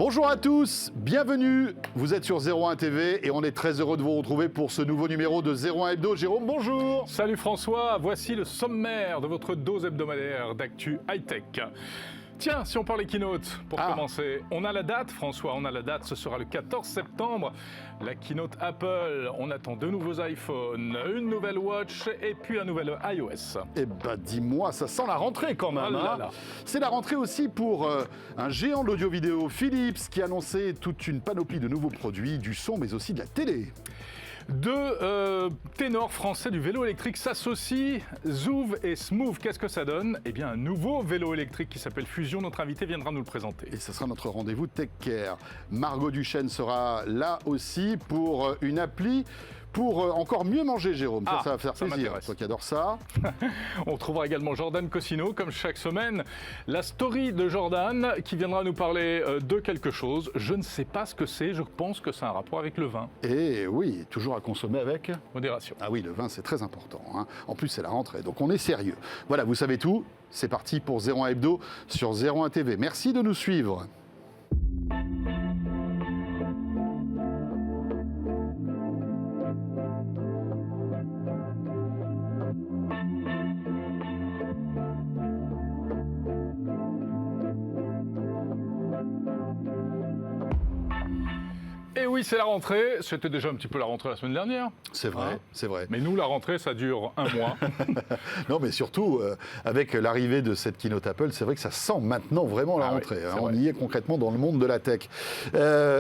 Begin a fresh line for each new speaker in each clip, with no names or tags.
Bonjour à tous, bienvenue, vous êtes sur 01 TV et on est très heureux de vous retrouver pour ce nouveau numéro de 01 Hebdo. Jérôme, bonjour.
Salut François, voici le sommaire de votre dose hebdomadaire d'actu high-tech. Tiens, si on parlait keynote, pour commencer, on a la date, François, on a la date, ce sera le 14 septembre, la keynote Apple. On attend deux nouveaux iPhones, une nouvelle Watch et puis un nouvel iOS.
Eh ben dis-moi, ça sent la rentrée quand même.
Oh là là.
C'est la rentrée aussi pour un géant de l'audio-vidéo, Philips, qui a annoncé toute une panoplie de nouveaux produits, du son mais aussi de la télé.
Deux ténors français du vélo électrique s'associent, Zouv et Smooth. Qu'est-ce que ça donne? Eh bien, un nouveau vélo électrique qui s'appelle Fusion. Notre invité viendra nous le présenter.
Et ce sera notre rendez-vous Tech Care. Margot Duchesne sera là aussi pour une appli pour encore mieux manger, Jérôme. Ça va faire plaisir, toi qui adores ça.
On retrouvera également Jordan Cossino, comme chaque semaine. La story de Jordan, qui viendra nous parler de quelque chose. Je ne sais pas ce que c'est, je pense que c'est un rapport avec le vin.
Et oui, toujours à consommer avec
modération.
Ah oui, le vin, c'est très important. En plus, c'est la rentrée, donc on est sérieux. Voilà, vous savez tout. C'est parti pour 01 Hebdo sur 01 TV. Merci de nous suivre.
Et oui, c'est la rentrée. C'était déjà un petit peu la rentrée la semaine dernière.
C'est vrai, c'est vrai.
Mais nous, la rentrée, ça dure un mois.
Non, mais surtout, avec l'arrivée de cette keynote Apple, c'est vrai que ça sent maintenant vraiment la rentrée.
Oui,
on y est concrètement dans le monde de la tech.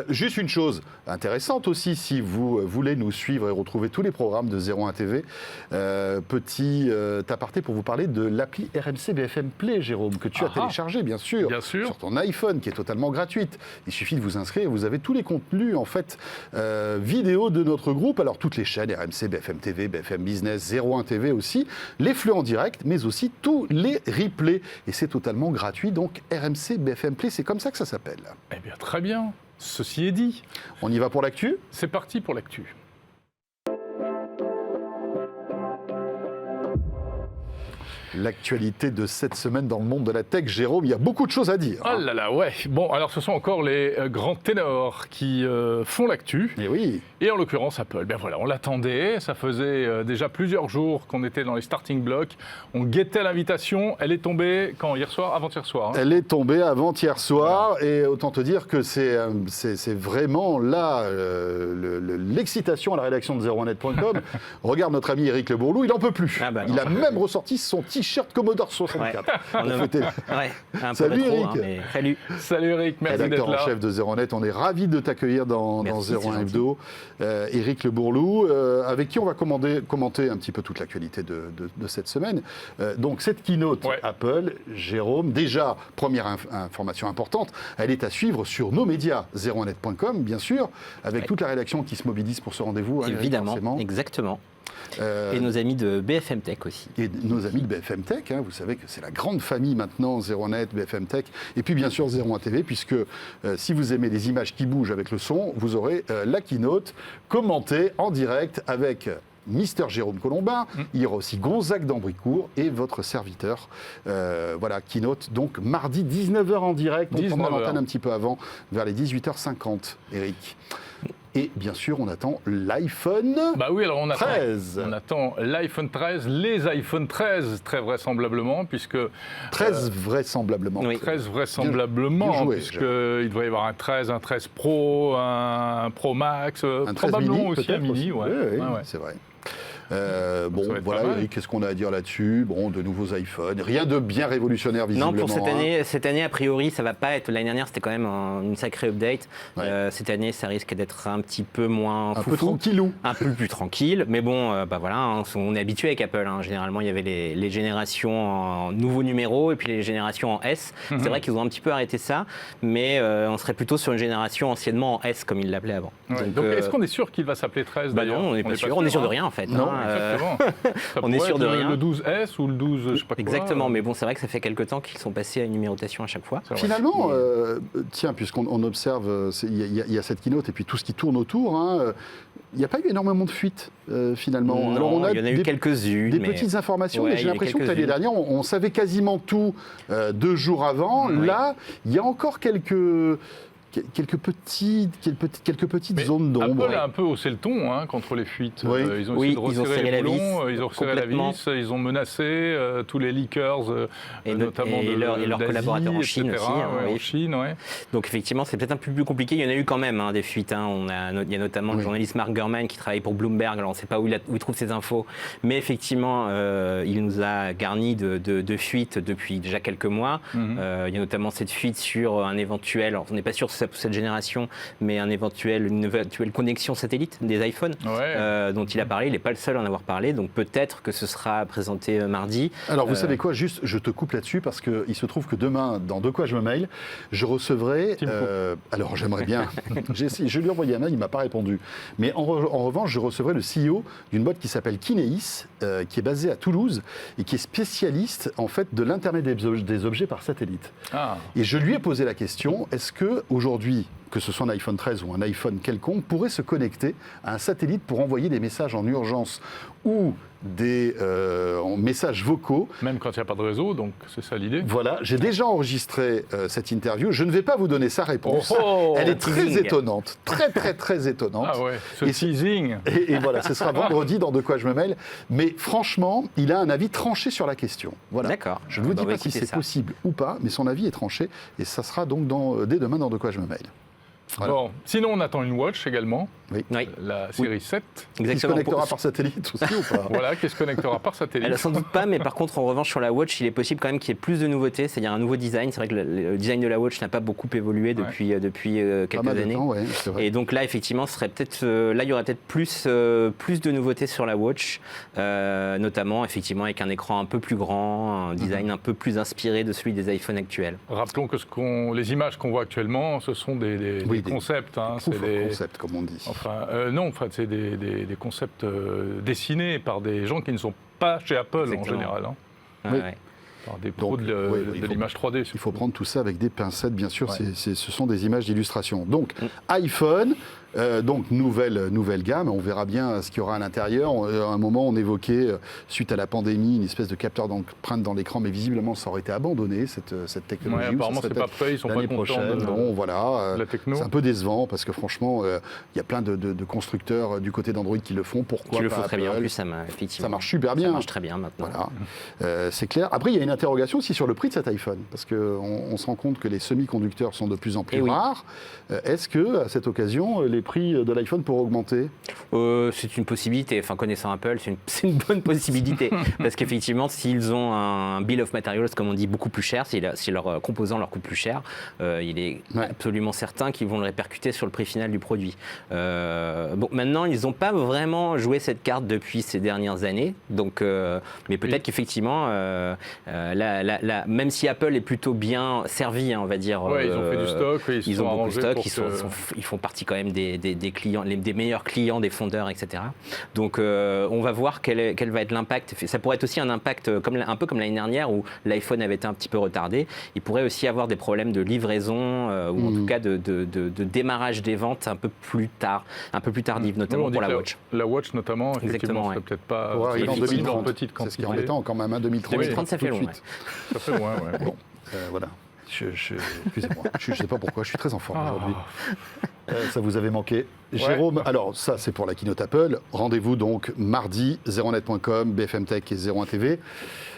Juste une chose intéressante aussi, si vous voulez nous suivre et retrouver tous les programmes de 01 TV, petit aparté pour vous parler de l'appli RMC BFM Play, Jérôme, que tu as téléchargé, bien sûr, sur ton iPhone, qui est totalement gratuite. Il suffit de vous inscrire, vous avez tous les contenus, en fait, vidéo de notre groupe. Alors, toutes les chaînes, RMC, BFM TV, BFM Business, 01 TV aussi, les flux en direct, mais aussi tous les replays. Et c'est totalement gratuit, donc RMC BFM Play, c'est comme ça que ça s'appelle.
Eh bien, très bien. Ceci est dit.
On y va pour l'actu ?
C'est parti pour l'actu.
L'actualité de cette semaine dans le monde de la tech, Jérôme, il y a beaucoup de choses à dire.
Ah là là, ouais. Bon, alors ce sont encore les grands ténors qui font l'actu.
Et oui.
Et en l'occurrence Apple. Ben voilà, on l'attendait. Ça faisait déjà plusieurs jours qu'on était dans les starting blocks. On guettait l'invitation. Elle est tombée quand? Hier soir? Avant-hier soir.
Elle est tombée avant-hier soir. Voilà. Et autant te dire que c'est vraiment là l'excitation à la rédaction de 01net.com. Regarde notre ami Éric Le Bourlou, il n'en peut plus. Il a même ressorti son t-shirt Commodore 64.
Salut
Eric.
Salut
Eric, merci d'être là.
Rédacteur en chef de 01net, on est ravis de t'accueillir dans 01 Hebdo. Éric Le Bourlou, avec qui on va commenter un petit peu toute l'actualité de cette semaine. Donc cette keynote Apple, Jérôme, déjà, première information importante, elle est à suivre sur nos médias, 01net.com, bien sûr, avec toute la rédaction qui se mobilise pour ce rendez-vous.
Évidemment, exactement. Et nos amis de BFM Tech aussi.
Et nos amis de BFM Tech, vous savez que c'est la grande famille maintenant, 01net, BFM Tech, et puis bien sûr 01 TV, puisque si vous aimez les images qui bougent avec le son, vous aurez la keynote commentée en direct avec Mister Jérôme Colombin, il y aura aussi Gonzague d'Ambricourt et votre serviteur. Voilà, keynote donc mardi 19h en direct, on prendra l'antenne un petit peu avant, vers les 18h50, Eric. Et bien sûr, on attend l'iPhone 13.
On attend l'iPhone 13, les iPhone 13, très vraisemblablement, puisque...
13 vraisemblablement.
Oui. 13 vraisemblablement, puisqu'il devrait y avoir un 13 Pro, un Pro Max,
un
probablement 13 mini, aussi un mini.
Oui, c'est vrai. Bon, voilà, Eric, qu'est-ce qu'on a à dire là-dessus? Bon, de nouveaux iPhones, rien de bien révolutionnaire visiblement.
Non, pour cette année, a priori, ça va pas être. L'année dernière, c'était quand même une sacrée update. Cette année, ça risque d'être un petit peu moins
peu tranquillou.
Un peu plus tranquille. Mais bon, voilà, on est habitué avec Apple. Généralement, il y avait les générations en nouveaux numéros et puis les générations en S. C'est vrai qu'ils ont un petit peu arrêté ça, mais on serait plutôt sur une génération anciennement en S, comme ils l'appelaient avant.
Donc est-ce qu'on est sûr qu'il va s'appeler 13 d'ailleurs?
Non, on n'est pas sûr. On est sûr de rien en fait.
Non. Exactement.
On est sûr de rien.
Le 12S ou le 12, je sais pas quoi.
Exactement, mais bon, c'est vrai que ça fait quelques temps qu'ils sont passés à une numérotation à chaque fois.
Finalement, tiens, puisqu'on observe, il y a cette keynote et puis tout ce qui tourne autour, il n'y a pas eu énormément de fuites, finalement.
Non, alors, il y en a eu quelques-unes.
Des petites informations, mais j'ai l'impression que l'année dernière, on savait quasiment tout 2 jours avant. Là, il y a encore quelques quelques petites
Mais
zones d'ombre.
Apple a un peu haussé le ton contre les fuites.
Oui.
Ils ont essayé de resserrer les boulons, ils ont resserré la
complètement.
vis, ils ont menacé tous les leakers, notamment
leurs
d'Asie,
collaborateurs en Chine
etc.,
aussi.
ouais,
Oui.
en Chine, ouais.
Donc effectivement, c'est peut-être un peu plus compliqué. Il y en a eu quand même des fuites. Il y a notamment le journaliste Mark Gurman qui travaille pour Bloomberg. Alors on ne sait pas où il trouve ses infos, mais effectivement, il nous a garni de fuites depuis déjà quelques mois. Il y a notamment cette fuite sur un éventuel, alors on n'est pas sûr que c'est cette génération, mais une éventuelle connexion satellite des iPhones dont il a parlé. Il n'est pas le seul à en avoir parlé, donc peut-être que ce sera présenté mardi.
Alors vous savez quoi, juste je te coupe là-dessus parce qu'il se trouve que demain, dans De quoi je me mail, je recevrai... alors j'aimerais bien, je lui ai envoyé un mail, il ne m'a pas répondu. Mais en revanche, je recevrai le CEO d'une boîte qui s'appelle Kineis, qui est basée à Toulouse et qui est spécialiste en fait de l'Internet des objets par satellite. Et je lui ai posé la question, est-ce que aujourd'hui, que ce soit un iPhone 13 ou un iPhone quelconque, pourrait se connecter à un satellite pour envoyer des messages en urgence ou des messages vocaux.
Même quand il n'y a pas de réseau, donc c'est ça l'idée.
Voilà, j'ai déjà enregistré cette interview. Je ne vais pas vous donner sa réponse. Elle est très étonnante, très étonnante.
Ah ouais, ce teasing.
Et voilà, ce sera vendredi dans De quoi je me mail. Mais franchement, il a un avis tranché sur la question. Voilà.
D'accord.
Je ne vous dis pas si c'est possible ou pas, mais son avis est tranché. Et ça sera donc dès demain dans De quoi je me mail. Voilà.
Bon, sinon on attend une Watch également,
oui.
La série 7.
Qui se connectera par satellite aussi ou pas?
Voilà, qui se connectera par satellite.
Elle a sans doute pas, mais par contre en revanche sur la Watch, il est possible quand même qu'il y ait plus de nouveautés, c'est-à-dire un nouveau design. C'est vrai que le design de la Watch n'a pas beaucoup évolué depuis quelques années.
C'est vrai.
Et donc là effectivement, ce serait peut-être là il y aurait peut-être plus de nouveautés sur la Watch, notamment effectivement avec un écran un peu plus grand, un design un peu plus inspiré de celui des iPhones actuels.
Rappelons que les images qu'on voit actuellement, ce sont des concepts.
C'est des concepts, comme on dit.
C'est des concepts dessinés par des gens qui ne sont pas chez Apple. Exactement. En général. Par des pros de l'image 3D.
Il faut prendre tout ça avec des pincettes, bien sûr. Ce sont des images d'illustration. Donc, iPhone. Donc nouvelle gamme, on verra bien ce qu'il y aura à l'intérieur. À un moment, on évoquait, suite à la pandémie, une espèce de capteur d'empreinte dans l'écran, mais visiblement, ça aurait été abandonné, cette technologie.
Apparemment, c'est pas prêt, ils sont pas contents de la techno.
C'est un peu décevant, parce que franchement, il y a plein de constructeurs du côté d'Android qui le font. Pourquoi
qui le
font
très
Apple?
bien, en plus, ça
marche super bien.
Ça marche très bien maintenant.
Voilà. C'est clair. Après, il y a une interrogation aussi sur le prix de cet iPhone, parce qu'on se rend compte que les semi-conducteurs sont de plus en plus rares. Est-ce que, à cette occasion, les prix de l'iPhone pourraient augmenter?
C'est une possibilité. Enfin, connaissant Apple, c'est une bonne possibilité. Parce qu'effectivement, s'ils ont un bill of materials, comme on dit, beaucoup plus cher, si leurs composants leur coûtent plus cher, il est absolument certain qu'ils vont le répercuter sur le prix final du produit. Maintenant, ils n'ont pas vraiment joué cette carte depuis ces dernières années. Donc, mais peut-être qu'effectivement, même si Apple est plutôt bien servi, on va dire.
Ils ont fait du stock,
ils ont beaucoup de stock, ils font partie quand même des clients, des meilleurs clients des fondeurs, etc. Donc on va voir quel va être l'impact. Ça pourrait être aussi un impact un peu comme l'année dernière où l'iPhone avait été un petit peu retardé. Il pourrait aussi avoir des problèmes de livraison ou en tout cas de démarrage des ventes un peu plus tardive, notamment pour la Watch.
La Watch notamment, effectivement, serait peut-être pas en petite quantité.
C'est ce qui est embêtant quand même, 2030.
2030, ça fait loin.
Ça fait loin,
Bon, voilà. Excusez-moi, je ne sais pas pourquoi, je suis très en forme aujourd'hui. Ça vous avait manqué. Jérôme, alors ça c'est pour la keynote Apple. Rendez-vous donc mardi, 01net.com, BFM Tech et 01 TV.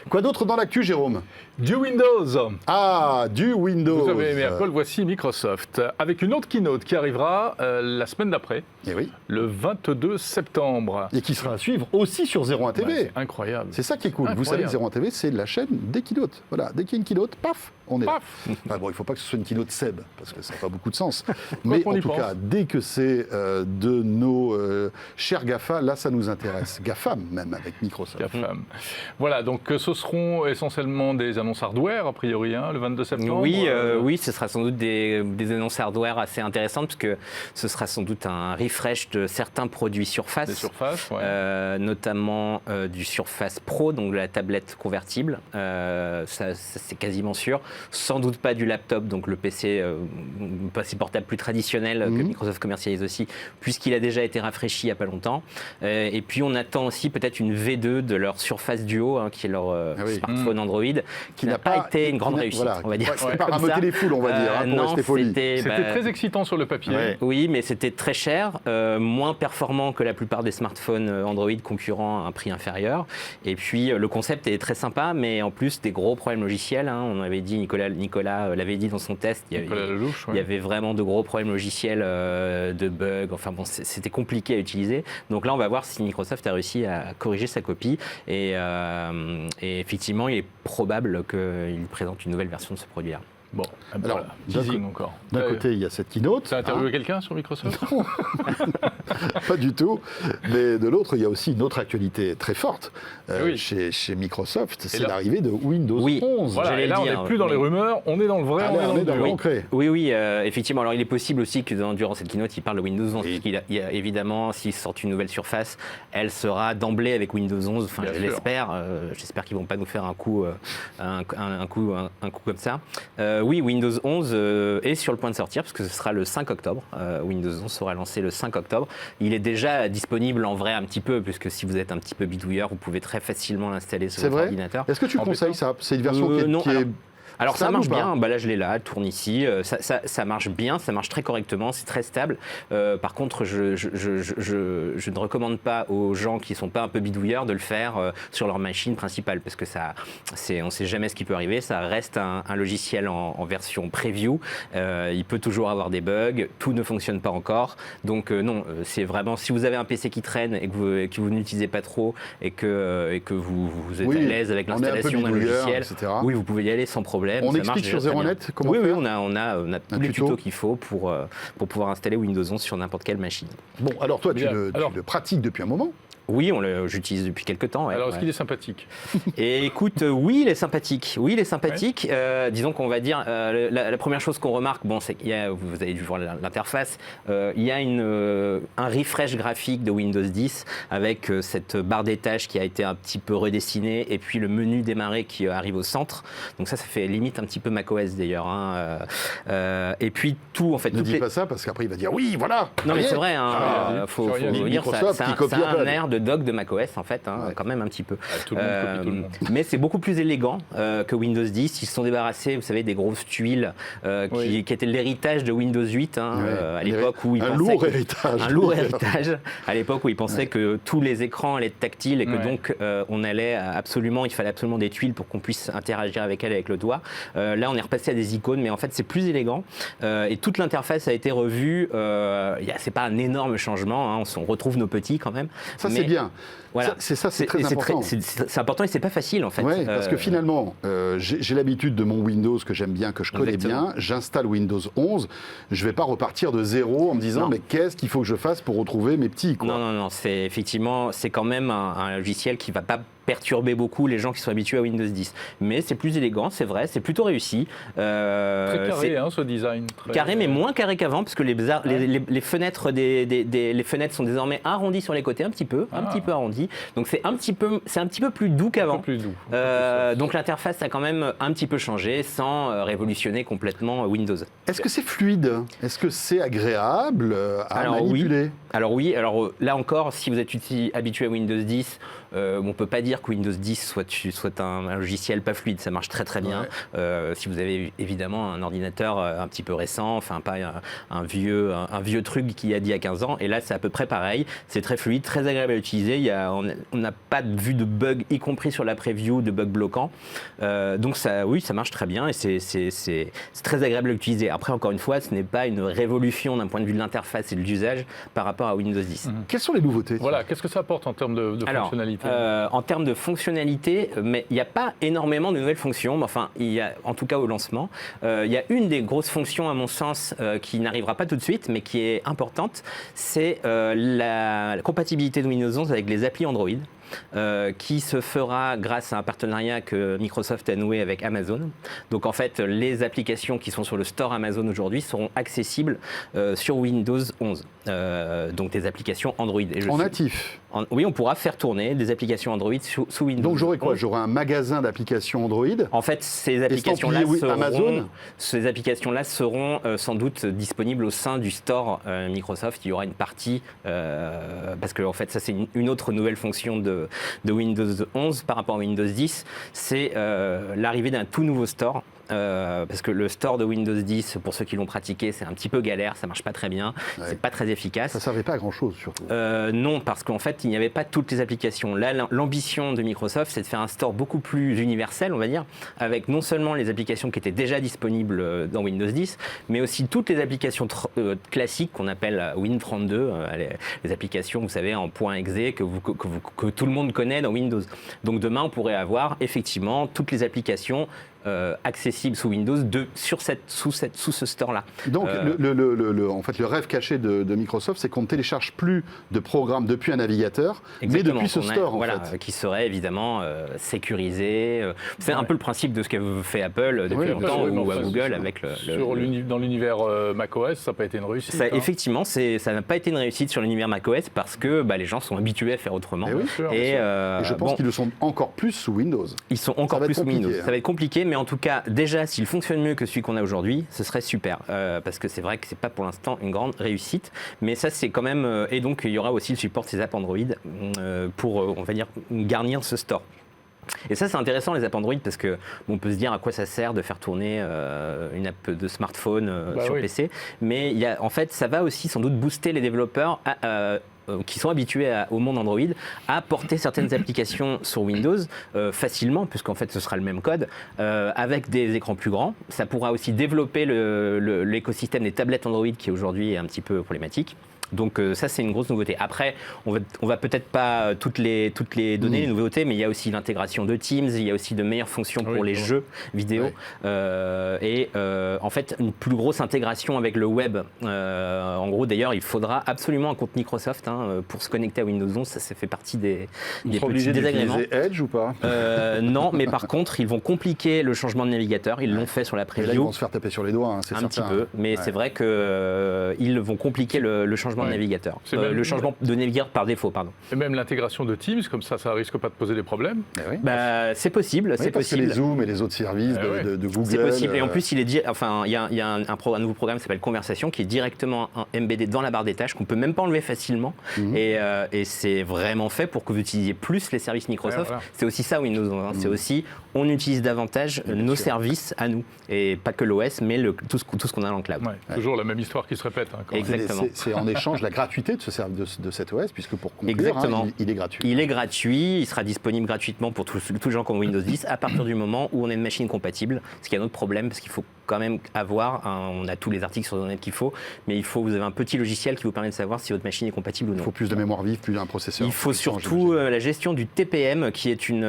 Quoi d'autre dans l'actu, Jérôme?
Du Windows.
Ah, du Windows.
Vous avez aimé Apple, voici Microsoft, avec une autre keynote qui arrivera la semaine d'après, le 22 septembre.
Et qui sera à suivre aussi sur 01 TV.
C'est incroyable.
C'est ça qui est cool. Incroyable. Vous savez, 01 TV, c'est la chaîne des keynotes. Voilà, dès qu'il y a une keynote, paf, on est là. Il ne faut pas que ce soit une keynote Seb, parce que ça n'a pas beaucoup de sens. Mais en tout cas, dès que c'est de nos chers GAFA, là, ça nous intéresse. GAFAM, même, avec Microsoft.
GAFAM. Voilà, donc ce seront essentiellement des annonces hardware, a priori, le 22 septembre.
Oui, ce sera sans doute des annonces hardware assez intéressantes, parce que ce sera sans doute un refresh de certains produits Surface.
Des Surface,
notamment du Surface Pro, donc de la tablette convertible. Ça c'est quasiment sûr. Sans doute pas du laptop, donc le PC portable plus traditionnel que Microsoft commercialise aussi, puisqu'il a déjà été rafraîchi il n'y a pas longtemps. Et puis on attend aussi peut-être une V2 de leur Surface Duo, qui est leur smartphone Android, qui n'a pas été une grande réussite, on va dire.
Pas rameuter les foules, on va dire, pour rester poli.
C'était très excitant sur le papier.
Ouais.
Oui, mais c'était très cher, moins performant que la plupart des smartphones Android concurrents à un prix inférieur. Et puis le concept est très sympa, mais en plus des gros problèmes logiciels. On avait dit, Nicolas l'avait dit dans son test, il y avait vraiment de gros problèmes logiciels, de bugs. Enfin bon, c'était compliqué à utiliser. Donc là, on va voir si Microsoft a réussi à corriger sa copie. Et effectivement, il est probable qu'il présente une nouvelle version de ce produit-là.
Bon,
alors,
voilà, teasing encore.
D'un côté, il y a cette keynote.
Tu as interviewé quelqu'un sur Microsoft?
Non, pas du tout. Mais de l'autre, il y a aussi une autre actualité très forte chez Microsoft, c'est l'arrivée de Windows 11.
Voilà, et là, on n'est plus dans les rumeurs, on est dans le vrai,
on est dans le concret.
Oui, effectivement. Alors, il est possible aussi que durant cette keynote, il parle de Windows 11. Parce qu'il y a évidemment, s'ils sortent une nouvelle Surface, elle sera d'emblée avec Windows 11. Enfin, je l'espère. J'espère qu'ils ne vont pas nous faire un coup comme ça. Oui, Windows 11 est sur le point de sortir parce que ce sera le 5 octobre. Windows 11 sera lancé le 5 octobre. Il est déjà disponible en vrai un petit peu, puisque si vous êtes un petit peu bidouilleur, vous pouvez très facilement l'installer sur votre ordinateur.
Est-ce que tu conseilles ça? C'est une version qui est...
Alors ça marche bien, là je l'ai là, elle tourne ici, ça marche bien, ça marche très correctement, c'est très stable. Par contre, je ne recommande pas aux gens qui ne sont pas un peu bidouilleurs de le faire sur leur machine principale, parce que on ne sait jamais ce qui peut arriver, ça reste un logiciel en version preview, il peut toujours avoir des bugs, tout ne fonctionne pas encore, donc non, c'est vraiment, si vous avez un PC qui traîne et que vous n'utilisez pas trop et que vous êtes à l'aise avec l'installation d'un logiciel, etc. Oui, vous pouvez y aller sans problème.
On explique sur ZeroNet comment faire?
Oui, on a tous les tutos qu'il faut pour pouvoir installer Windows 11 sur n'importe quelle machine.
Bon, alors toi, tu le pratiques depuis un moment?
Oui, j'utilise depuis quelques temps.
Alors, est-ce qu'il est sympathique?
Et écoute, oui, il est sympathique. Oui, il est sympathique. Disons qu'on va dire, la première chose qu'on remarque, c'est qu'il y a, vous avez dû voir l'interface, il y a un refresh graphique de Windows 10 avec cette barre des tâches qui a été un petit peu redessinée et puis le menu démarrer qui arrive au centre. Donc ça fait limite un petit peu macOS d'ailleurs. Et puis tout, en fait.
Ne dis pas ça parce qu'après il va dire oui, voilà.
Non, mais c'est vrai. Faut dire ça a un air de dock de macOS en fait, quand même un petit peu.
Tout le monde copie tout le monde.
Mais c'est beaucoup plus élégant que Windows 10. Ils se sont débarrassés, vous savez, des grosses tuiles qui étaient l'héritage de Windows 8 à l'époque où ils pensaient un lourd héritage à l'époque où ils pensaient que tous les écrans allaient être tactiles et que donc il fallait absolument des tuiles pour qu'on puisse interagir avec elles avec le doigt. Là, on est repassé à des icônes, mais en fait, c'est plus élégant et toute l'interface a été revue. C'est pas un énorme changement. On retrouve nos petits quand même.
Ça, c'est bien.
Voilà.
C'est très important.
C'est important et c'est pas facile en fait.
Oui, parce que finalement, j'ai l'habitude de mon Windows que j'aime bien, que je connais bien. J'installe Windows 11. Je vais pas repartir de zéro en me disant mais qu'est-ce qu'il faut que je fasse pour retrouver mes petits, quoi.
Non. C'est quand même un logiciel qui va pas perturber beaucoup les gens qui sont habitués à Windows 10. Mais c'est plus élégant, c'est vrai, c'est plutôt réussi.
Très carré, ce design.
Carré, mais moins carré qu'avant, parce que les fenêtres les fenêtres sont désormais arrondies sur les côtés, un petit peu arrondies. Donc c'est un petit peu plus doux qu'avant. Donc l'interface a quand même un petit peu changé, sans révolutionner complètement Windows.
Est-ce que c'est fluide? Est-ce que c'est agréable à manipuler?
Alors oui, là encore, si vous êtes habitué à Windows 10, on ne peut pas dire que Windows 10 soit un logiciel pas fluide, ça marche très très bien. Si vous avez évidemment un ordinateur un petit peu récent, enfin pas un vieux truc qui a d'il y a 15 ans, et là c'est à peu près pareil, c'est très fluide, très agréable à utiliser, on n'a pas vu de bug, y compris sur la preview, de bug bloquant. Donc ça marche très bien et c'est très agréable à utiliser. Après encore une fois, ce n'est pas une révolution d'un point de vue de l'interface et de l'usage par rapport à Windows 10.
Quelles sont les nouveautés?
Voilà, qu'est-ce que ça apporte en termes de fonctionnalité?
En termes de fonctionnalité, mais il n'y a pas énormément de nouvelles fonctions, mais enfin, il y a, en tout cas au lancement, il y a une des grosses fonctions à mon sens qui n'arrivera pas tout de suite, mais qui est importante, c'est la compatibilité de Windows 11 avec les applis Android. qui se fera grâce à un partenariat que Microsoft a noué avec Amazon. Donc en fait, les applications qui sont sur le store Amazon aujourd'hui seront accessibles sur Windows 11. Donc des applications Android. Et
en natif.
Oui, on pourra faire tourner des applications Android sous Windows.
Donc j'aurai quoi? J'aurai un magasin d'applications Android.
En fait, ces applications-là seront sans doute disponibles au sein du store Microsoft. Il y aura une partie, parce que en fait, ça c'est une autre nouvelle fonction de Windows 11 par rapport à Windows 10, c'est l'arrivée d'un tout nouveau store. Parce que le store de Windows 10, pour ceux qui l'ont pratiqué, c'est un petit peu galère, ça marche pas très bien, c'est pas très efficace.
Ça servait pas à grand chose surtout.
Non, parce qu'en fait, il n'y avait pas toutes les applications. Là, l'ambition de Microsoft, c'est de faire un store beaucoup plus universel, on va dire, avec non seulement les applications qui étaient déjà disponibles dans Windows 10, mais aussi toutes les applications classiques qu'on appelle Win32, les applications, vous savez, en .exe que tout le monde connaît dans Windows. Donc demain, on pourrait avoir effectivement toutes les applications accessible sous Windows sous ce store-là.
Donc en fait, le rêve caché de Microsoft, c'est qu'on ne télécharge plus de programmes depuis un navigateur, mais depuis ce store,
qui serait évidemment sécurisé. C'est un peu le principe de ce qu'a fait Apple depuis longtemps, ou à Google avec
dans l'univers macOS, ça n'a pas été une réussite.
Effectivement, ça n'a pas été une réussite sur l'univers macOS parce que les gens sont habitués à faire autrement.
Et je pense qu'ils le sont encore plus sous Windows.
Ils sont encore plus sous Windows. Ça va être compliqué, mais en tout cas, déjà, s'il fonctionne mieux que celui qu'on a aujourd'hui, ce serait super. Parce que c'est vrai que c'est pas pour l'instant une grande réussite, mais ça c'est quand même. Et donc il y aura aussi le support de ces apps Android pour, on va dire, garnir ce store. Et ça c'est intéressant les apps Android parce que on peut se dire à quoi ça sert de faire tourner une app de smartphone sur PC, mais en fait ça va aussi sans doute booster les développeurs qui sont habitués au monde Android à porter certaines applications sur Windows facilement, puisqu'en fait ce sera le même code, avec des écrans plus grands. Ça pourra aussi développer l'écosystème des tablettes Android qui aujourd'hui est un petit peu problématique. Donc ça c'est une grosse nouveauté. Après, on va peut-être pas toutes les donner les nouveautés, mais il y a aussi l'intégration de Teams, il y a aussi de meilleures fonctions pour les jeux vidéo et en fait une plus grosse intégration avec le web. En gros d'ailleurs, il faudra absolument un compte Microsoft pour se connecter à Windows 11. Ça fait partie des petits désagréments.
Edge ou pas?
Non, mais par contre ils vont compliquer le changement de navigateur. Ils l'ont fait sur la preview.
Là, ils vont se faire taper sur les doigts, c'est certain.
Un petit peu, mais c'est vrai que ils vont compliquer le changement de navigateur. Le changement de navigateur par défaut, pardon.
Et même l'intégration de Teams, comme ça risque pas de poser des problèmes.
C'est possible, c'est possible.
Que les Zoom et les autres services de Google.
C'est possible. Et en plus, il y a un nouveau programme qui s'appelle Conversation qui est directement embeddé dans la barre des tâches qu'on peut même pas enlever facilement. Et c'est vraiment fait pour que vous utilisiez plus les services Microsoft. C'est aussi ça Windows 11. C'est aussi on utilise davantage nos services à nous et pas que l'OS, mais tout ce qu'on a dans le cloud.
Toujours la même histoire qui se répète.
Exactement. C'est en échange la gratuité de cet OS, puisque pour conclure, il est gratuit.
Il est gratuit, il sera disponible gratuitement pour tous les gens qui ont Windows 10 à partir du moment où on a une machine compatible. Ce qui est un autre problème, parce qu'il faut quand même avoir, on a tous les articles sur le net qu'il faut, mais vous avez un petit logiciel qui vous permet de savoir si votre machine est compatible ou non.
Il faut plus de mémoire vive, plus d'un processeur.
Il faut surtout la gestion du TPM, qui est une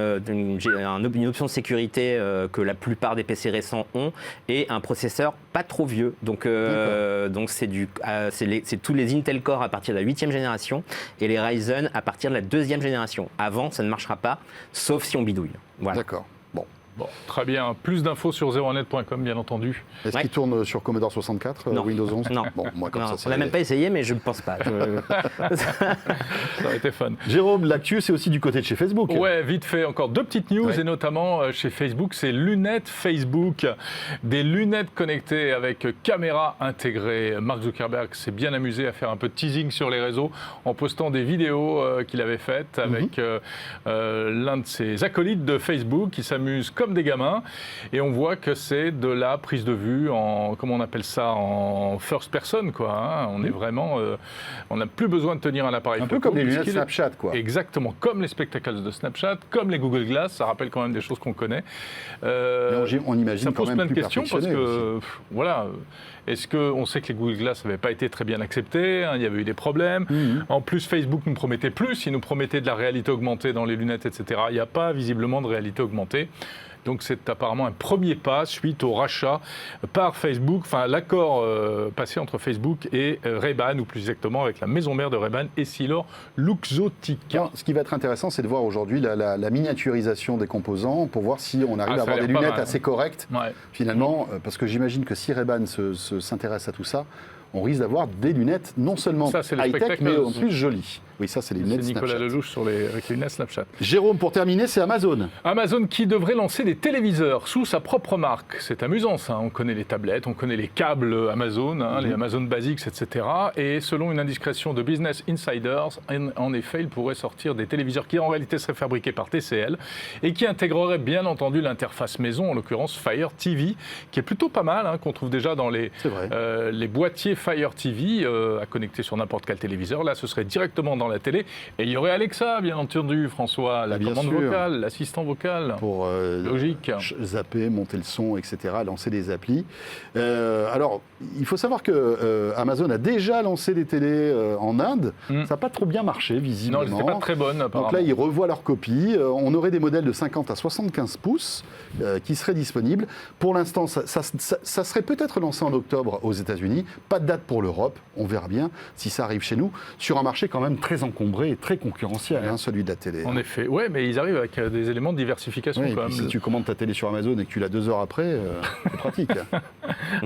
option de sécurité que la plupart des PC récents ont, et un processeur pas trop vieux. Donc c'est tous les Intel Core à partir de la 8e génération et les Ryzen à partir de la 2e génération. Avant, ça ne marchera pas, sauf si on bidouille. Voilà.
D'accord.
Bon, très bien. Plus d'infos sur 01net.com, bien entendu.
Est-ce qu'il tourne sur Commodore 64, Windows 11?
Non.
Bon, moi, comme ça,
on n'a même pas essayé, mais je ne pense pas.
Ça aurait été fun.
Jérôme, l'actu, c'est aussi du côté de chez Facebook.
Ouais, vite fait. Encore deux petites news, et notamment chez Facebook, c'est lunettes Facebook. Des lunettes connectées avec caméra intégrée. Mark Zuckerberg s'est bien amusé à faire un peu de teasing sur les réseaux en postant des vidéos qu'il avait faites avec l'un de ses acolytes de Facebook qui s'amuse comme des gamins, et on voit que c'est de la prise de vue en, comment on appelle ça, en first person, quoi. On est vraiment, on n'a plus besoin de tenir un appareil photo.
Un peu comme les lunettes Snapchat, quoi.
Exactement, comme les spectacles de Snapchat, comme les Google Glass, ça rappelle quand même des choses qu'on connaît.
On imagine
ça pose
quand même
plein de questions parce que, voilà. Est-ce qu'on sait que les Google Glass n'avaient pas été très bien acceptés, il y avait eu des problèmes. En plus, Facebook nous promettait plus, il nous promettait de la réalité augmentée dans les lunettes, etc. Il n'y a pas visiblement de réalité augmentée. Donc c'est apparemment un premier pas suite au rachat par Facebook, enfin l'accord passé entre Facebook et Ray-Ban, ou plus exactement avec la maison mère de Ray-Ban, EssilorLuxottica.
Alors, ce qui va être intéressant, c'est de voir aujourd'hui la miniaturisation des composants pour voir si on arrive à
ça a
avoir des
l'air pas
lunettes
mal,
assez correctes,
Ouais.
finalement, parce que j'imagine que si Ray-Ban s'intéresse à tout ça, on risque d'avoir des lunettes non seulement
Ça, c'est le
high-tech,
spectacle.
mais en plus jolies. Oui, ça, c'est les
C'est
lunettes
Nicolas
Snapchat.
Lelouch avec les lunettes Snapchat.
Jérôme, pour terminer, c'est Amazon.
Amazon qui devrait lancer des téléviseurs sous sa propre marque. C'est amusant ça, on connaît les tablettes, on connaît les câbles Amazon, les Amazon Basics, etc. Et selon une indiscrétion de Business Insiders, en effet, il pourrait sortir des téléviseurs qui en réalité seraient fabriqués par TCL et qui intégreraient bien entendu l'interface maison, en l'occurrence Fire TV, qui est plutôt pas mal, qu'on trouve déjà dans les boîtiers Fire TV à connecter sur n'importe quel téléviseur. Là, ce serait directement dans la télé. Et il y aurait Alexa, bien entendu, François, la
Bien
commande
sûr.
vocale, l'assistant vocal.
Pour
Logique.
zapper, monter le son, etc., lancer des applis. Alors, il faut savoir que Amazon a déjà lancé des télés en Inde. Ça n'a pas trop bien marché, visiblement.
Non, elles n'étaient pas très bonnes, apparemment.
Donc là, ils revoient leur copie. On aurait des modèles de 50 à 75 pouces qui seraient disponibles. Pour l'instant, ça serait peut-être lancé en octobre aux États-Unis. Pas de date pour l'Europe. On verra bien si ça arrive chez nous. Sur un marché quand même très encombré et très concurrentiel, celui de la télé.
En effet, ouais, mais ils arrivent avec des éléments de diversification
Oui, et
quand
puis
même.
si tu commandes ta télé sur Amazon et que tu l'as 2 heures après, c'est pratique.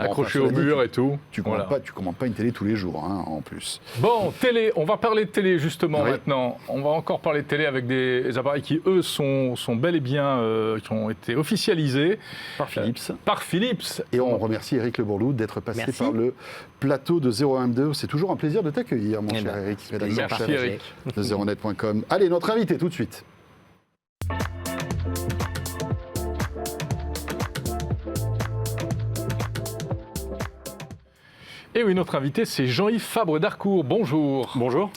Accroché
Enfin,
au
cela dit,
mur et tout.
Tu
Voilà.
commandes pas une télé tous les jours, en plus.
Bon, télé, on va parler de télé justement
Oui.
maintenant. On va encore parler de télé avec des appareils qui, eux, sont bel et bien, qui ont été officialisés
Par Philips.
par Philips.
Et on remercie Eric Le Bourlou d'être passé
Merci.
par le plateau de 01M2. C'est toujours un plaisir de t'accueillir, mon
Eh
cher
ben,
Eric, rédacteur
Merci
chef
Eric.
de 0net.com. Allez, notre invité tout de suite.
Et oui, notre invité, c'est Jean-Yves Fabre d'Harcourt. Bonjour.
Bonjour.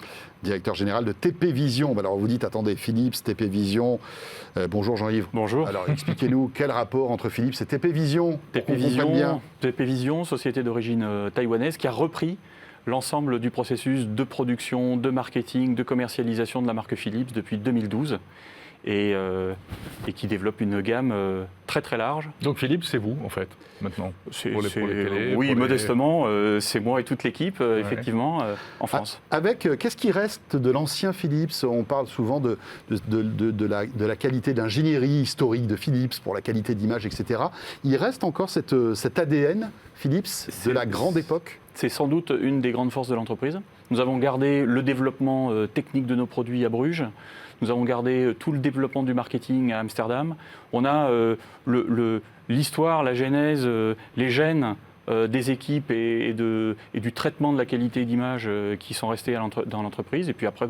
Directeur général de TP Vision. Alors vous dites, attendez, Philips, TP Vision. Bonjour Jean-Yves.
Bonjour.
Alors expliquez-nous quel rapport entre Philips et TP Vision. pour
TP
qu'on comprenne bien.
Vision, société d'origine taïwanaise qui a repris l'ensemble du processus de production, de marketing, de commercialisation de la marque Philips depuis 2012 et qui développe une gamme très très large.
Donc Philippe, c'est vous, en fait, maintenant, pour les télés.
Oui,
pour les-
modestement, c'est moi et toute l'équipe, effectivement, en France.
Avec, qu'est-ce qui reste de l'ancien Philips? On parle souvent de la qualité d'ingénierie historique de Philips, pour la qualité d'image, etc. Il reste encore cet ADN Philips de la grande époque?
C'est sans doute une des grandes forces de l'entreprise. Nous avons gardé le développement technique de nos produits à Bruges. Nous avons gardé tout le développement du marketing à Amsterdam. On a l'histoire, la genèse, les gènes des équipes et du traitement de la qualité d'image qui sont restés dans l'entreprise. Et puis après,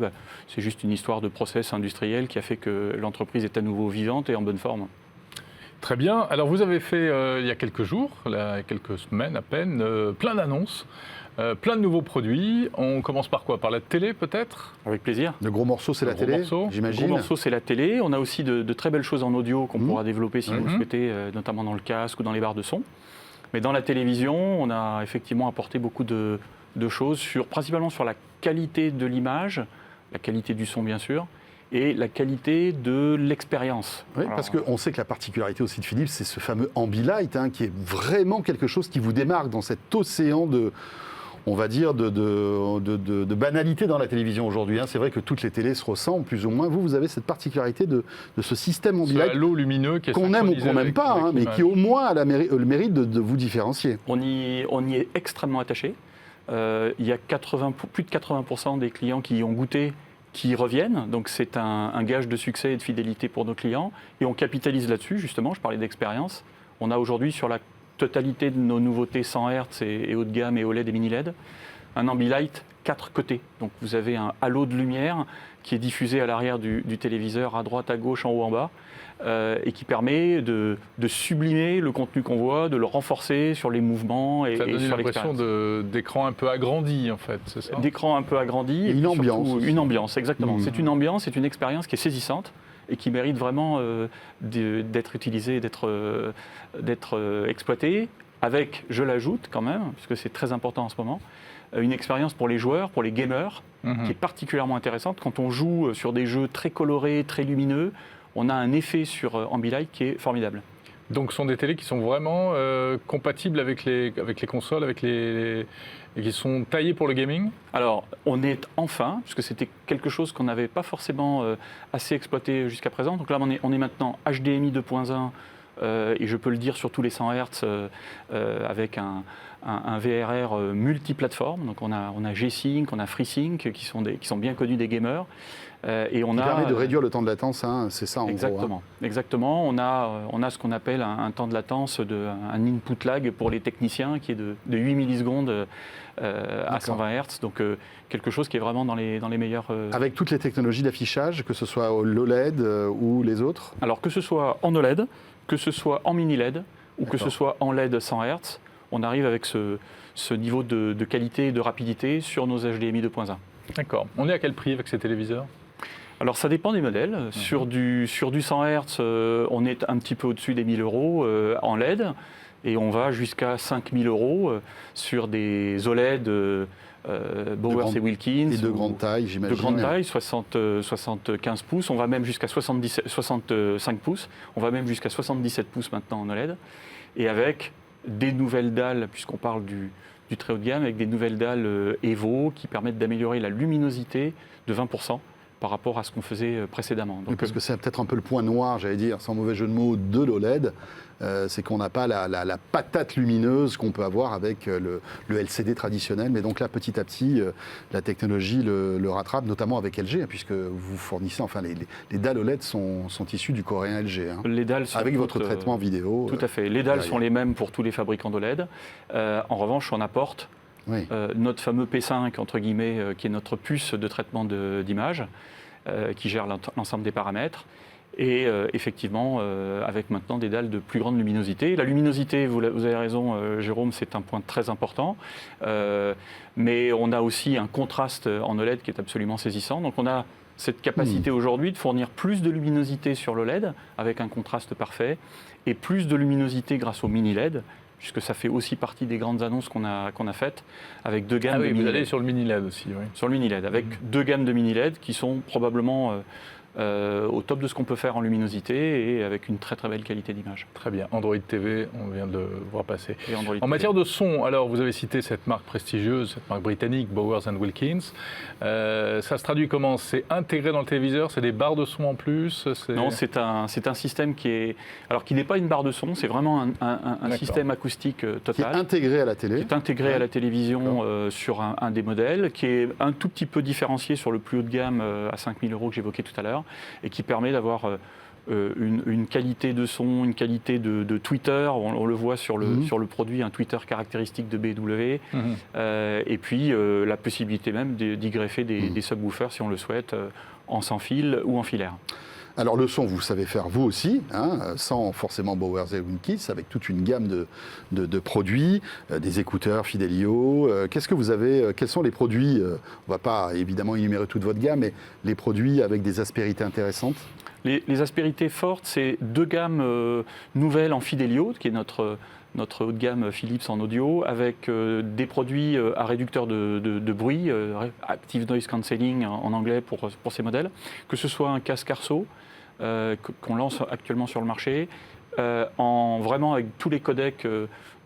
c'est juste une histoire de process industriel qui a fait que l'entreprise est à nouveau vivante et en bonne forme.
Très bien. Alors vous avez fait, il y a quelques jours, quelques semaines à peine, plein d'annonces, plein de nouveaux produits. On commence par quoi? Par la télé peut-être?
Avec plaisir.
Le gros morceau, c'est
Le
la
gros
télé,
morceau.
Le
j'imagine.
gros morceau, c'est la télé. On a aussi de très belles choses en audio qu'on pourra développer si vous le
Mhm.
souhaitez, notamment dans le casque ou dans les barres de son. Mais dans la télévision, on a effectivement apporté beaucoup de choses, principalement sur la qualité de l'image, la qualité du son bien sûr, et la qualité de l'expérience.
Oui,
Alors,
parce qu'on sait que la particularité aussi de Philips, c'est ce fameux Ambilight, qui est vraiment quelque chose qui vous démarque dans cet océan de, on va dire, de banalité dans la télévision aujourd'hui. C'est vrai que toutes les télés se ressemblent plus ou moins. Vous avez cette particularité de ce système
Ce
Ambilight
halo lumineux qui est
qu'on aime ou
synchronisé
qu'on n'aime
avec-
pas,
avec
mais
l'image.
qui au moins a le mérite de vous différencier.
on y est extrêmement attaché. Il y a plus de 80% des clients qui y ont goûté qui reviennent, donc c'est un gage de succès et de fidélité pour nos clients, et on capitalise là-dessus, justement, je parlais d'expérience. On a aujourd'hui sur la totalité de nos nouveautés 100 Hz et haut de gamme et OLED et mini LED, un Ambilight 4 côtés. Donc vous avez un halo de lumière qui est diffusé à l'arrière du téléviseur, à droite, à gauche, en haut, en bas, et qui permet de sublimer le contenu qu'on voit, de le renforcer sur les mouvements et
Ça donne
sur
l'impression
l'expérience.
d'écran un peu agrandi, en fait, c'est ça?
D'écran un peu agrandi.
Et une
puis
ambiance
surtout
aussi.
Une ambiance, exactement.
Mmh.
C'est une ambiance, c'est une expérience qui est saisissante et qui mérite vraiment d'être utilisée, d'être exploitée, avec, je l'ajoute quand même, puisque c'est très important en ce moment, une expérience pour les joueurs, pour les gamers,
Mhm.
qui est particulièrement intéressante. Quand on joue sur des jeux très colorés, très lumineux, on a un effet sur Ambilight qui est formidable.
Donc ce sont des télés qui sont vraiment compatibles avec les consoles, et qui sont taillées pour le gaming?
Alors, on est enfin, puisque c'était quelque chose qu'on n'avait pas forcément assez exploité jusqu'à présent. Donc là, on est maintenant HDMI 2.1, et je peux le dire sur tous les 100 Hz, avec un VRR multiplateforme. Donc on a G-Sync, on a FreeSync, qui sont bien connus des gamers. Et on
permet de réduire le temps de latence, hein, c'est ça en
exactement,
gros. Hein.
Exactement. On a ce qu'on appelle un temps de latence, un input lag pour les techniciens, qui est de 8 millisecondes à 120 Hz. Donc quelque chose qui est vraiment dans les meilleurs...
Avec toutes les technologies d'affichage, que ce soit au l'OLED ou les autres?
Alors que ce soit en OLED, que ce soit en mini LED, ou que ce soit en LED 100 Hz, on arrive avec ce niveau de qualité et de rapidité sur nos HDMI 2.1.
D'accord. On est à quel prix avec ces téléviseurs?
Alors ça dépend des modèles. Sur du 100 Hz, on est un petit peu au-dessus des 1 000 euros en LED, et on va jusqu'à 5 000 euros sur des OLED Bowers et Wilkins.
Et de grande taille, j'imagine.
De grande taille, 75 pouces. On va même jusqu'à 65 pouces. On va même jusqu'à 77 pouces maintenant en OLED. Et avec des nouvelles dalles, puisqu'on parle du très haut de gamme, avec des nouvelles dalles Evo qui permettent d'améliorer la luminosité de 20% par rapport à ce qu'on faisait précédemment. Donc,
oui, parce que c'est peut-être un peu le point noir, j'allais dire, sans mauvais jeu de mots, de l'OLED. C'est qu'on n'a pas la patate lumineuse qu'on peut avoir avec le LCD traditionnel. Mais donc là, petit à petit, la technologie le rattrape, notamment avec LG, hein, puisque vous fournissez, enfin, les dalles OLED sont issues du coréen LG. Hein,
les dalles sont
avec votre traitement vidéo.
Tout à fait. Les dalles sont les mêmes pour tous les fabricants d'OLED. En revanche, on apporte notre fameux P5, entre guillemets, qui est notre puce de traitement d'image, qui gère l'ensemble des paramètres. Et effectivement, avec maintenant des dalles de plus grande luminosité. La luminosité, vous avez raison, Jérôme, c'est un point très important. Mais on a aussi un contraste en OLED qui est absolument saisissant. Donc on a cette capacité aujourd'hui de fournir plus de luminosité sur l'OLED, avec un contraste parfait, et plus de luminosité grâce au mini LED, puisque ça fait aussi partie des grandes annonces qu'on a faites, avec deux gammes de mini LED.
Vous allez sur le mini LED aussi, oui.
Sur le mini LED, avec deux gammes de mini LED qui sont probablement au top de ce qu'on peut faire en luminosité et avec une très très belle qualité d'image.
Très bien. Android TV, on vient de le voir passer.
En
matière de son, alors vous avez cité cette marque prestigieuse, cette marque britannique, Bowers & Wilkins. Ça se traduit comment? C'est intégré dans le téléviseur? C'est des barres de son en plus?
Non, c'est un système qui n'est pas une barre de son, c'est vraiment un système acoustique total.
Qui est intégré à la télé.
Qui est intégré à la télévision sur un des modèles, qui est un tout petit peu différencié sur le plus haut de gamme à 5 000 euros que j'évoquais tout à l'heure, et qui permet d'avoir une qualité de son, une qualité de tweeter. On le voit sur le produit, un tweeter caractéristique de BMW, et puis la possibilité même d'y greffer des subwoofers si on le souhaite, en sans fil ou en filaire.
Alors le son, vous savez faire vous aussi, hein, sans forcément Bowers & Wilkins, avec toute une gamme de produits, des écouteurs Fidelio. Qu'est-ce que vous avez, quels sont les produits, on ne va pas évidemment énumérer toute votre gamme, mais les produits avec des aspérités intéressantes?
Les aspérités fortes, c'est deux gammes nouvelles en Fidelio, qui est notre haut de gamme Philips en audio, avec des produits à réducteur de bruit, Active Noise Cancelling en anglais pour ces modèles, que ce soit un casque Arso qu'on lance actuellement sur le marché, vraiment avec tous les codecs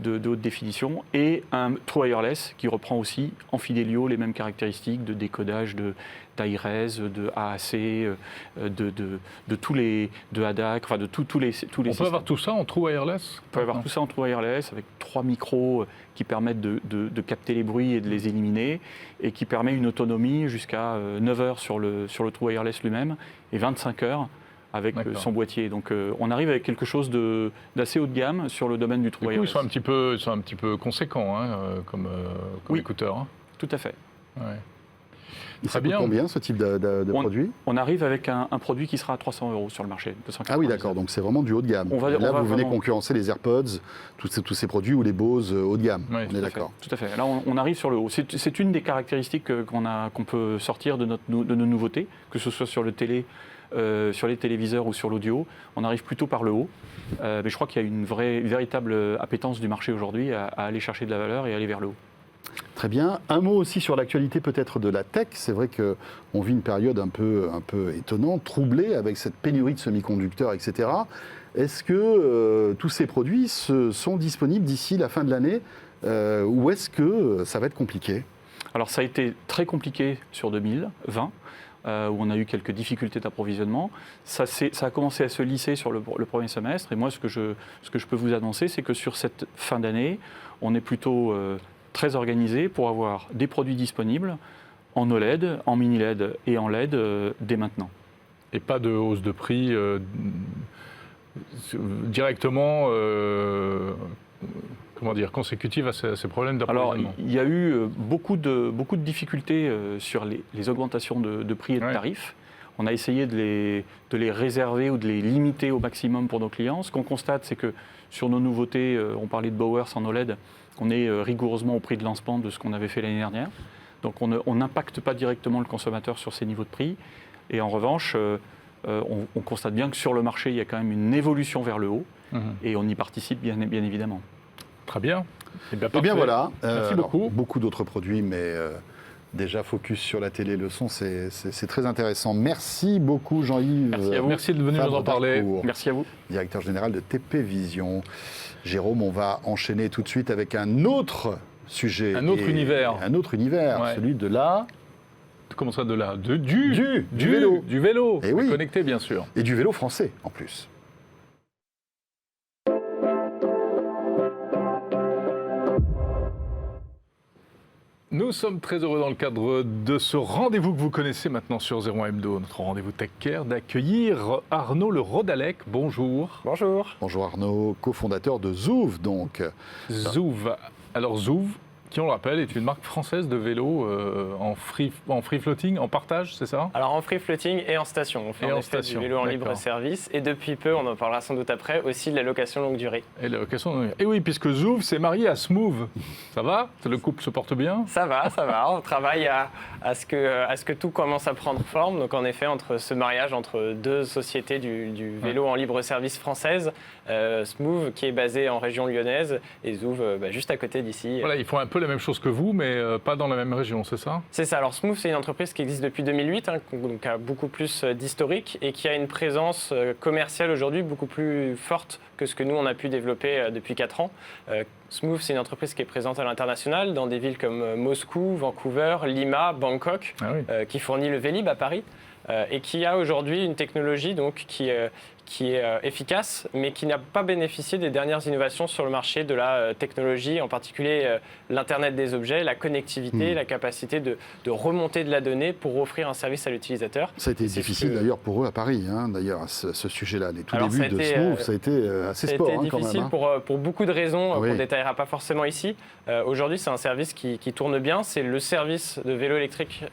de haute définition, et un True Wireless qui reprend aussi en Fidelio les mêmes caractéristiques de décodage d'I-Res, de AAC, de ADAC, enfin de tous les systèmes.
On peut avoir tout ça en True Wireless?
On peut avoir tout ça en True Wireless avec 3 micros qui permettent de capter les bruits et de les éliminer, et qui permet une autonomie jusqu'à 9 heures sur le True Wireless lui-même et 25 heures avec son boîtier. Donc on arrive avec quelque chose d'assez haut de gamme sur le domaine du True Wireless.
Ils sont un petit peu conséquents, hein, comme écouteurs. Hein.
Tout à fait.
Ouais.
Ça coûte combien ce type de produit?
On arrive avec un produit qui sera à 300 euros sur le marché.
Ah oui, d'accord, donc c'est vraiment du haut de gamme. Là, vous venez concurrencer les AirPods, tous ces produits, ou les Bose haut de gamme.
Oui, on est d'accord. Tout à fait. Là, on arrive sur le haut. C'est une des caractéristiques qu'on peut sortir de nos nouveautés, que ce soit sur sur les téléviseurs ou sur l'audio. On arrive plutôt par le haut. Mais je crois qu'il y a une véritable appétence du marché aujourd'hui à aller chercher de la valeur et aller vers le haut.
Très bien. Un mot aussi sur l'actualité peut-être de la tech. C'est vrai qu'on vit une période un peu étonnante, troublée, avec cette pénurie de semi-conducteurs, etc. Est-ce que tous ces produits sont disponibles d'ici la fin de l'année ou est-ce que ça va être compliqué ?
Alors ça a été très compliqué sur 2020. Où on a eu quelques difficultés d'approvisionnement. Ça a commencé à se lisser sur le premier semestre. Et moi, ce que je peux vous annoncer, c'est que sur cette fin d'année, on est plutôt très organisé pour avoir des produits disponibles en OLED, en mini LED et en LED dès maintenant.
Et pas de hausse de prix directement consécutive à ces problèmes d'approvisionnement.
Alors, il y a eu beaucoup de difficultés sur les augmentations de prix et de tarifs. On a essayé de les réserver ou de les limiter au maximum pour nos clients. Ce qu'on constate, c'est que sur nos nouveautés, on parlait de Bowers en OLED, on est rigoureusement au prix de lancement de ce qu'on avait fait l'année dernière. Donc on n'impacte pas directement le consommateur sur ces niveaux de prix. Et en revanche, on constate bien que sur le marché, il y a quand même une évolution vers le haut. Et on y participe bien évidemment.
Très bien.
Eh bien voilà.
Merci beaucoup.
Beaucoup d'autres produits, mais déjà focus sur la télé, le son, c'est très intéressant. Merci beaucoup Jean-Yves.
Merci à vous.
Merci de venir nous en parler.
Merci à vous.
Directeur général de TP Vision. Jérôme, on va enchaîner tout de suite avec un autre sujet.
Un autre univers.
Un autre univers, celui de la...
Comment ça, de la... Du
vélo.
Du vélo.
Et oui.
Connecté, bien sûr.
Et du vélo français, en plus.
Nous sommes très heureux dans le cadre de ce rendez-vous que vous connaissez maintenant sur 01 Hebdo, notre rendez-vous Tech Care, d'accueillir Arnaud Le Rodalec. Bonjour.
Bonjour.
Bonjour Arnaud, cofondateur de Zouv donc.
Zouv. Alors Zouv, qui on le rappelle, est une marque française de vélo en free floating, en partage, c'est ça?
Alors en free floating et en station. On fait en effet du vélo en libre service et depuis peu, on en parlera sans doute après, aussi de la location longue durée.
Et la location longue durée. Et oui, puisque Zouv s'est marié à Smooth. Ça va? Le couple se porte bien?
Ça va. On travaille à ce que tout commence à prendre forme. Donc en effet, entre ce mariage entre deux sociétés du vélo en libre service française, Smooth qui est basé en région lyonnaise et Zouv juste à côté d'ici.
Voilà, ils font un peu la même chose que vous, mais pas dans la même région, c'est ça?
C'est ça. Alors Smooth, c'est une entreprise qui existe depuis 2008, donc a beaucoup plus d'historique et qui a une présence commerciale aujourd'hui beaucoup plus forte que ce que nous, on a pu développer depuis 4 ans. Smooth, c'est une entreprise qui est présente à l'international, dans des villes comme Moscou, Vancouver, Lima, Bangkok, qui fournit le Vélib à Paris. Et qui a aujourd'hui une technologie donc, qui est efficace, mais qui n'a pas bénéficié des dernières innovations sur le marché de la technologie, en particulier l'Internet des objets, la connectivité, la capacité de remonter de la donnée pour offrir un service à l'utilisateur.
Ça a été difficile d'ailleurs pour eux à Paris, d'ailleurs, ce sujet-là. Les tout débuts de Smooth, ça a été assez sport quand même.
Ça a été difficile pour beaucoup de raisons qu'on ne détaillera pas forcément ici. Aujourd'hui, c'est un service qui tourne bien. C'est le service de vélo électrique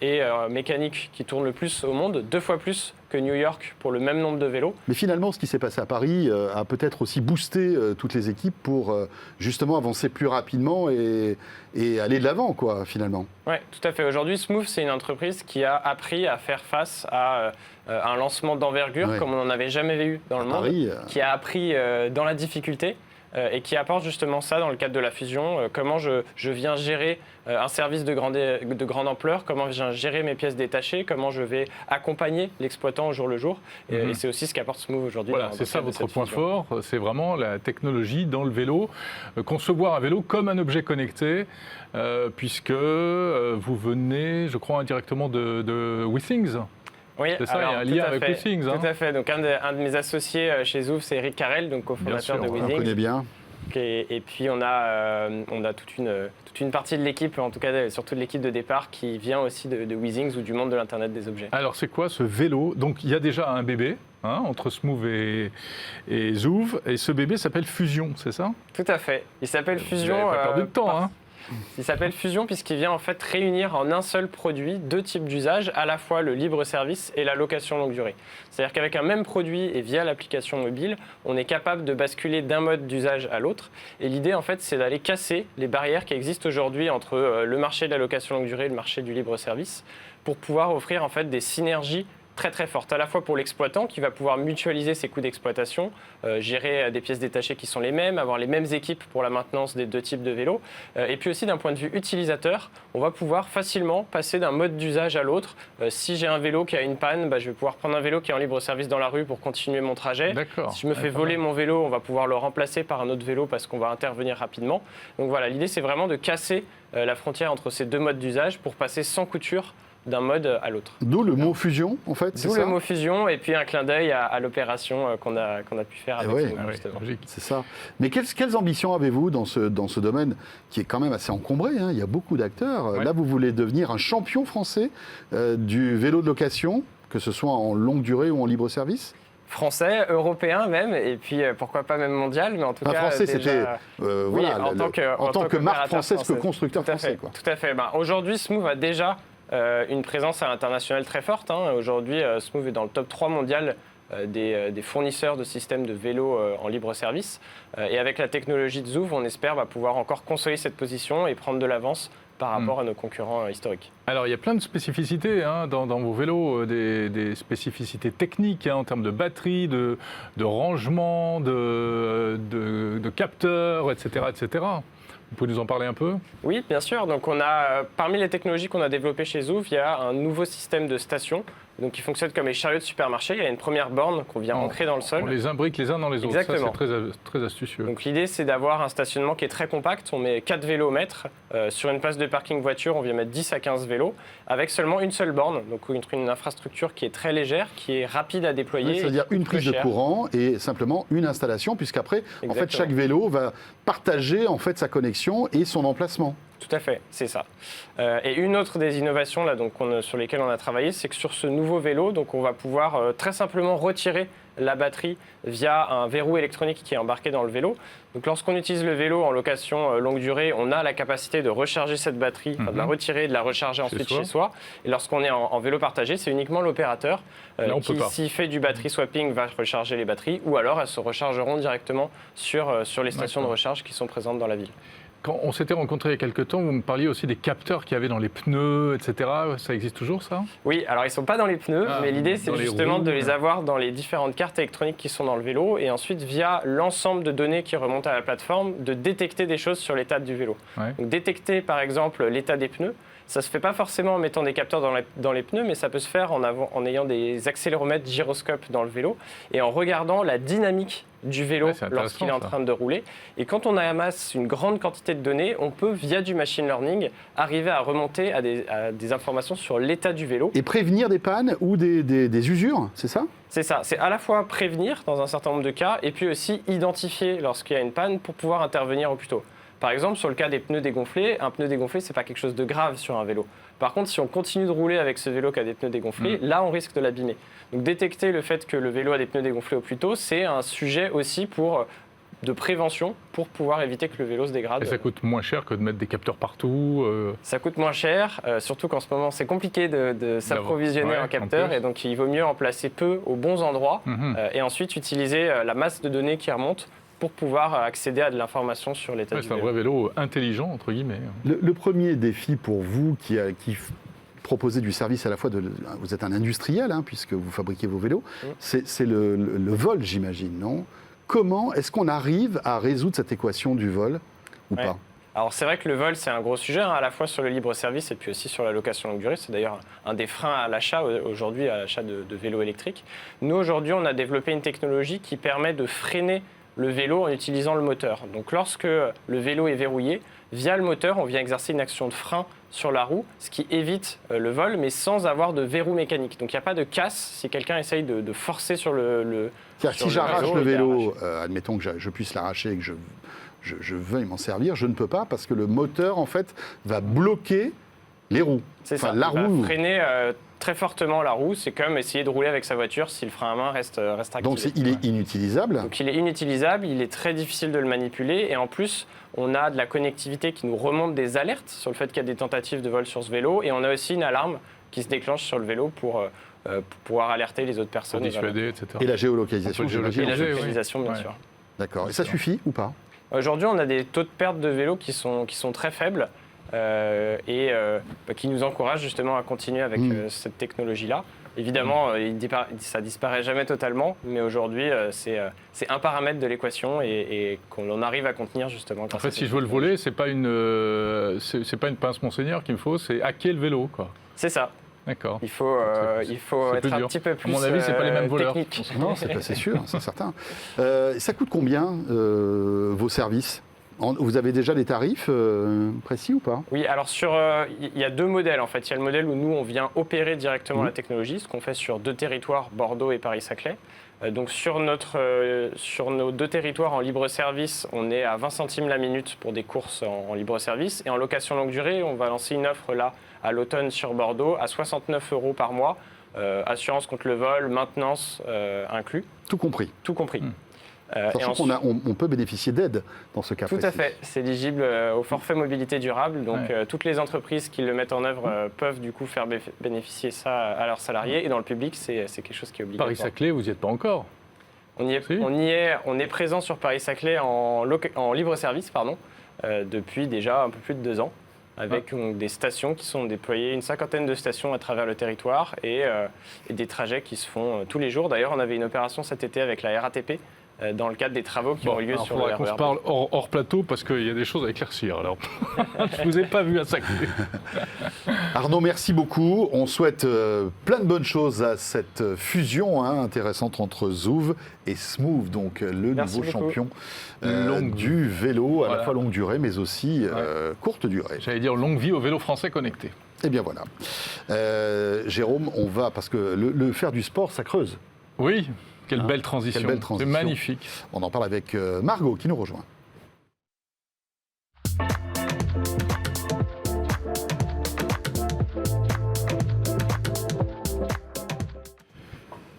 et mécanique qui tourne le plus au monde, 2 fois plus que New York pour le même nombre de vélos.
Mais finalement, ce qui s'est passé à Paris a peut-être aussi boosté toutes les équipes pour justement avancer plus rapidement et aller de l'avant, quoi, finalement.
Oui, tout à fait. Aujourd'hui, Smooth, c'est une entreprise qui a appris à faire face à un lancement d'envergure comme on n'en avait jamais eu dans le monde, qui a appris dans la difficulté. Et qui apporte justement ça dans le cadre de la fusion, comment je viens gérer un service de grande ampleur, comment je viens gérer mes pièces détachées, comment je vais accompagner l'exploitant au jour le jour. Et c'est aussi ce qu'apporte Smooth aujourd'hui.
Voilà, c'est ça votre point fort, c'est vraiment la technologie dans le vélo, concevoir un vélo comme un objet connecté, puisque vous venez, je crois, indirectement de WeThings.
Oui,
c'est ça, il y a un lien avec WeThings.
Tout à fait. Donc, un de mes associés chez Zouv, c'est Eric Carrel, donc cofondateur de WeThings.
On connaît bien.
Et puis, on a toute une partie de l'équipe, en tout cas surtout de l'équipe de départ, qui vient aussi de WeThings ou du monde de l'Internet des objets.
Alors, c'est quoi ce vélo? Donc, il y a déjà un bébé entre Smooth et Zouv, et ce bébé s'appelle Fusion, c'est ça?
Tout à fait. Il s'appelle Fusion.
Vous n'avez pas perdu de temps,
Il s'appelle Fusion puisqu'il vient en fait réunir en un seul produit 2 types d'usages, à la fois le libre service et la location longue durée. C'est-à-dire qu'avec un même produit et via l'application mobile, on est capable de basculer d'un mode d'usage à l'autre. Et l'idée en fait, c'est d'aller casser les barrières qui existent aujourd'hui entre le marché de la location longue durée et le marché du libre service, pour pouvoir offrir en fait des synergies très très forte, à la fois pour l'exploitant qui va pouvoir mutualiser ses coûts d'exploitation, gérer des pièces détachées qui sont les mêmes, avoir les mêmes équipes pour la maintenance des deux types de vélos, et puis aussi d'un point de vue utilisateur, on va pouvoir facilement passer d'un mode d'usage à l'autre. Si j'ai un vélo qui a une panne, je vais pouvoir prendre un vélo qui est en libre service dans la rue pour continuer mon trajet. Si je me fais voler mon vélo, on va pouvoir le remplacer par un autre vélo parce qu'on va intervenir rapidement. Donc voilà, l'idée c'est vraiment de casser la frontière entre ces deux modes d'usage pour passer sans couture d'un mode à l'autre.
D'où le mot fusion, en fait, c'est ça ?
D'où le mot fusion, et puis un clin d'œil à l'opération qu'on a pu faire avec Smoof, justement.
C'est ça. Mais quelles ambitions avez-vous dans ce domaine qui est quand même assez encombré, hein ? Il y a beaucoup d'acteurs. Là, vous voulez devenir un champion français du vélo de location, que ce soit en longue durée ou en libre service ?
Français, européen même, et puis pourquoi pas même mondial, mais en tout cas...
Français,
déjà...
c'était en tant que marque française, que constructeur français.
Tout à fait. Aujourd'hui, Smoof a déjà une présence internationale très forte. Aujourd'hui, Smoof est dans le top 3 mondial des fournisseurs de systèmes de vélos en libre service. Et avec la technologie de Zouv, on espère pouvoir encore consolider cette position et prendre de l'avance par rapport à nos concurrents historiques.
Alors, il y a plein de spécificités dans vos vélos, des spécificités techniques en termes de batterie, de rangement, de capteurs, etc., etc. Vous pouvez nous en parler un peu ?
Oui, bien sûr. Donc, parmi les technologies qu'on a développées chez Zouv, il y a un nouveau système de station qui fonctionne comme les chariots de supermarché. Il y a une première borne qu'on vient ancrer dans le sol.
On les imbrique les uns dans les autres.
Exactement.
Ça, c'est très astucieux.
Donc, l'idée, c'est d'avoir un stationnement qui est très compact. On met 4 vélos au mètre. Sur une place de parking voiture, on vient mettre 10 à 15 vélos avec seulement une seule borne. Donc, une infrastructure qui est très légère, qui est rapide à déployer.
C'est-à-dire une prise de courant et simplement une installation, puisqu'après, en fait, chaque vélo va partager sa connexion et son emplacement.
Tout à fait, c'est ça. Et une autre des innovations sur lesquelles on a travaillé, c'est que sur ce nouveau vélo, on va pouvoir très simplement retirer la batterie via un verrou électronique qui est embarqué dans le vélo. Donc lorsqu'on utilise le vélo en location longue durée, on a la capacité de recharger cette batterie, de la retirer et de la recharger ensuite chez soi. Et lorsqu'on est en vélo partagé, c'est uniquement l'opérateur qui, s'il fait du battery swapping, va recharger les batteries, ou alors elles se rechargeront directement sur les stations de recharge qui sont présentes dans la ville.
Quand on s'était rencontrés il y a quelques temps, vous me parliez aussi des capteurs qu'il y avait dans les pneus, etc. Ça existe toujours, ça ?
Oui, alors ils ne sont pas dans les pneus, mais l'idée, c'est justement de les avoir dans les différentes cartes électroniques qui sont dans le vélo, et ensuite, via l'ensemble de données qui remontent à la plateforme, de détecter des choses sur l'état du vélo. Donc, détecter, par exemple, l'état des pneus. Ça ne se fait pas forcément en mettant des capteurs dans les pneus, mais ça peut se faire en ayant des accéléromètres gyroscopes dans le vélo et en regardant la dynamique du vélo lorsqu'il est en train de rouler. Et quand on amasse une grande quantité de données, on peut, via du machine learning, arriver à remonter à des informations sur l'état du vélo.
Et prévenir des pannes ou des usures, c'est ça ?
C'est ça. C'est à la fois prévenir dans un certain nombre de cas et puis aussi identifier lorsqu'il y a une panne pour pouvoir intervenir au plus tôt. Par exemple, sur le cas des pneus dégonflés, un pneu dégonflé, ce n'est pas quelque chose de grave sur un vélo. Par contre, si on continue de rouler avec ce vélo qui a des pneus dégonflés, là, on risque de l'abîmer. Donc, détecter le fait que le vélo a des pneus dégonflés au plus tôt, c'est un sujet aussi de prévention pour pouvoir éviter que le vélo se dégrade.
Et ça coûte moins cher que de mettre des capteurs partout
Ça coûte moins cher, surtout qu'en ce moment, c'est compliqué de s'approvisionner en capteurs. Et donc, il vaut mieux en placer peu aux bons endroits et ensuite utiliser la masse de données qui remonte pour pouvoir accéder à de l'information sur l'état du vélo.
C'est un vrai vélo intelligent, entre guillemets.
Le premier défi pour vous qui proposez du service à la fois vous êtes un industriel, puisque vous fabriquez vos vélos, c'est le vol, j'imagine, non ? Comment est-ce qu'on arrive à résoudre cette équation du vol ou pas ?
Alors c'est vrai que le vol, c'est un gros sujet, à la fois sur le libre service et puis aussi sur la location longue durée. C'est d'ailleurs un des freins à l'achat aujourd'hui, à l'achat de vélos électriques. Nous, aujourd'hui, on a développé une technologie qui permet de freiner le vélo en utilisant le moteur. Donc lorsque le vélo est verrouillé, via le moteur, on vient exercer une action de frein sur la roue, ce qui évite le vol, mais sans avoir de verrou mécanique. Donc il n'y a pas de casse si quelqu'un essaye de forcer sur le
C'est-à-dire que si j'arrache le vélo, admettons que je puisse l'arracher et que je veuille m'en servir, je ne peux pas parce que le moteur, en fait, va bloquer les roues.
C'est ça,
la roue.
Va freiner très fortement la roue. C'est comme essayer de rouler avec sa voiture si le frein à main reste activé.
Donc il est inutilisable.
Donc il est inutilisable, il est très difficile de le manipuler et en plus on a de la connectivité qui nous remonte des alertes sur le fait qu'il y a des tentatives de vol sur ce vélo et on a aussi une alarme qui se déclenche sur le vélo pour pouvoir alerter les autres personnes.
Pour dissuader, etc.
Et la géolocalisation,
j'imagine. Et la géolocalisation, bien sûr.
D'accord. Et ça suffit ou pas ?
Aujourd'hui, on a des taux de perte de vélo qui sont très faibles. qui nous encourage justement à continuer avec cette technologie-là. Évidemment, ça disparaît jamais totalement, mais aujourd'hui, c'est un paramètre de l'équation et qu'on arrive à contenir justement.
En fait, si je veux le voler, c'est pas une pince Monseigneur qu'il me faut, c'est hacker le vélo, quoi.
C'est ça.
D'accord.
Il faut être un petit peu plus.
À mon avis, c'est pas les mêmes voleurs.
Technique.
Non, c'est sûr, c'est certain. Ça coûte combien vos services ? Vous avez déjà les tarifs précis ou pas ?
Oui, alors il y a 2 modèles en fait. Il y a le modèle où nous on vient opérer directement la technologie, ce qu'on fait sur 2 territoires, Bordeaux et Paris-Saclay. Donc sur nos 2 territoires en libre service, on est à 20 centimes la minute pour des courses en libre service. Et en location longue durée, on va lancer une offre là à l'automne sur Bordeaux à 69 € par mois. Assurance contre le vol, maintenance inclus.
Tout compris.
Tout compris.
Sachant qu'on peut bénéficier d'aide dans ce cas précis.
Tout à fait. C'est éligible au forfait mobilité durable. Donc, toutes les entreprises qui le mettent en œuvre peuvent du coup faire bénéficier ça à leurs salariés. Et dans le public, c'est quelque chose qui est obligatoire.
Paris-Saclay, vous n'y êtes pas encore ?
On est présent sur Paris-Saclay en libre service, depuis déjà un peu plus de 2 ans. Avec des stations qui sont déployées, une 50aine de stations à travers le territoire et des trajets qui se font tous les jours. D'ailleurs, on avait une opération cet été avec la RATP dans le cadre des travaux qui ont eu lieu sur le RER. Il faudra
qu'on se parle hors plateau parce qu'il y a des choses à éclaircir. Alors, je ne vous ai pas vu à Saclay.
Arnaud, merci beaucoup. On souhaite plein de bonnes choses à cette fusion intéressante entre Zouv et Smoove, donc le nouveau champion du vélo, à la fois longue durée, mais aussi courte durée.
J'allais dire longue vie au vélo français connecté.
Eh bien voilà. Jérôme, on va, parce que le faire du sport, ça creuse.
Oui. Quelle belle transition. C'est magnifique.
On en parle avec Margot qui nous rejoint.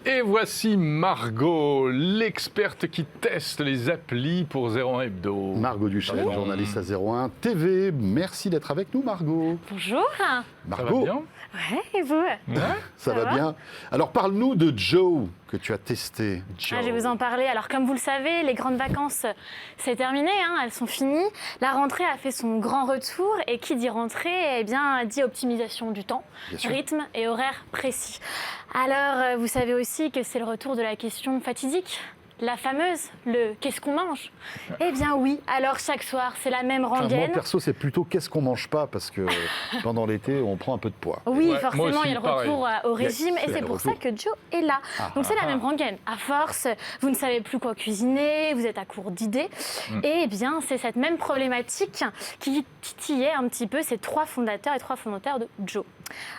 Et voici Margot, l'experte qui teste les applis pour 01 Hebdo.
Margot Duchesne, journaliste à 01 TV. Merci d'être avec nous, Margot.
Bonjour.
Margot.
Ça va bien ?
Ouais, et vous ?
Ça va bien. Alors, parle-nous de Joe, que tu as testé.
Je vais vous en parler. Alors, comme vous le savez, les grandes vacances, c'est terminé, elles sont finies. La rentrée a fait son grand retour. Et qui dit rentrée, dit optimisation du temps, rythme et horaire précis. Alors, vous savez aussi que c'est le retour de la question fatidique. La fameuse, le « qu'est-ce qu'on mange ?» Eh bien oui, alors chaque soir, c'est la même rengaine.
Moi, perso, c'est plutôt « qu'est-ce qu'on mange pas ?» parce que pendant l'été, on prend un peu de poids.
Oui, forcément, il y a le retour au régime et c'est pour ça que Joe est là. Donc c'est la même rengaine. À force, vous ne savez plus quoi cuisiner, vous êtes à court d'idées. Et bien, c'est cette même problématique qui titillait un petit peu ces 3 fondateurs et 3 fondateurs de Joe.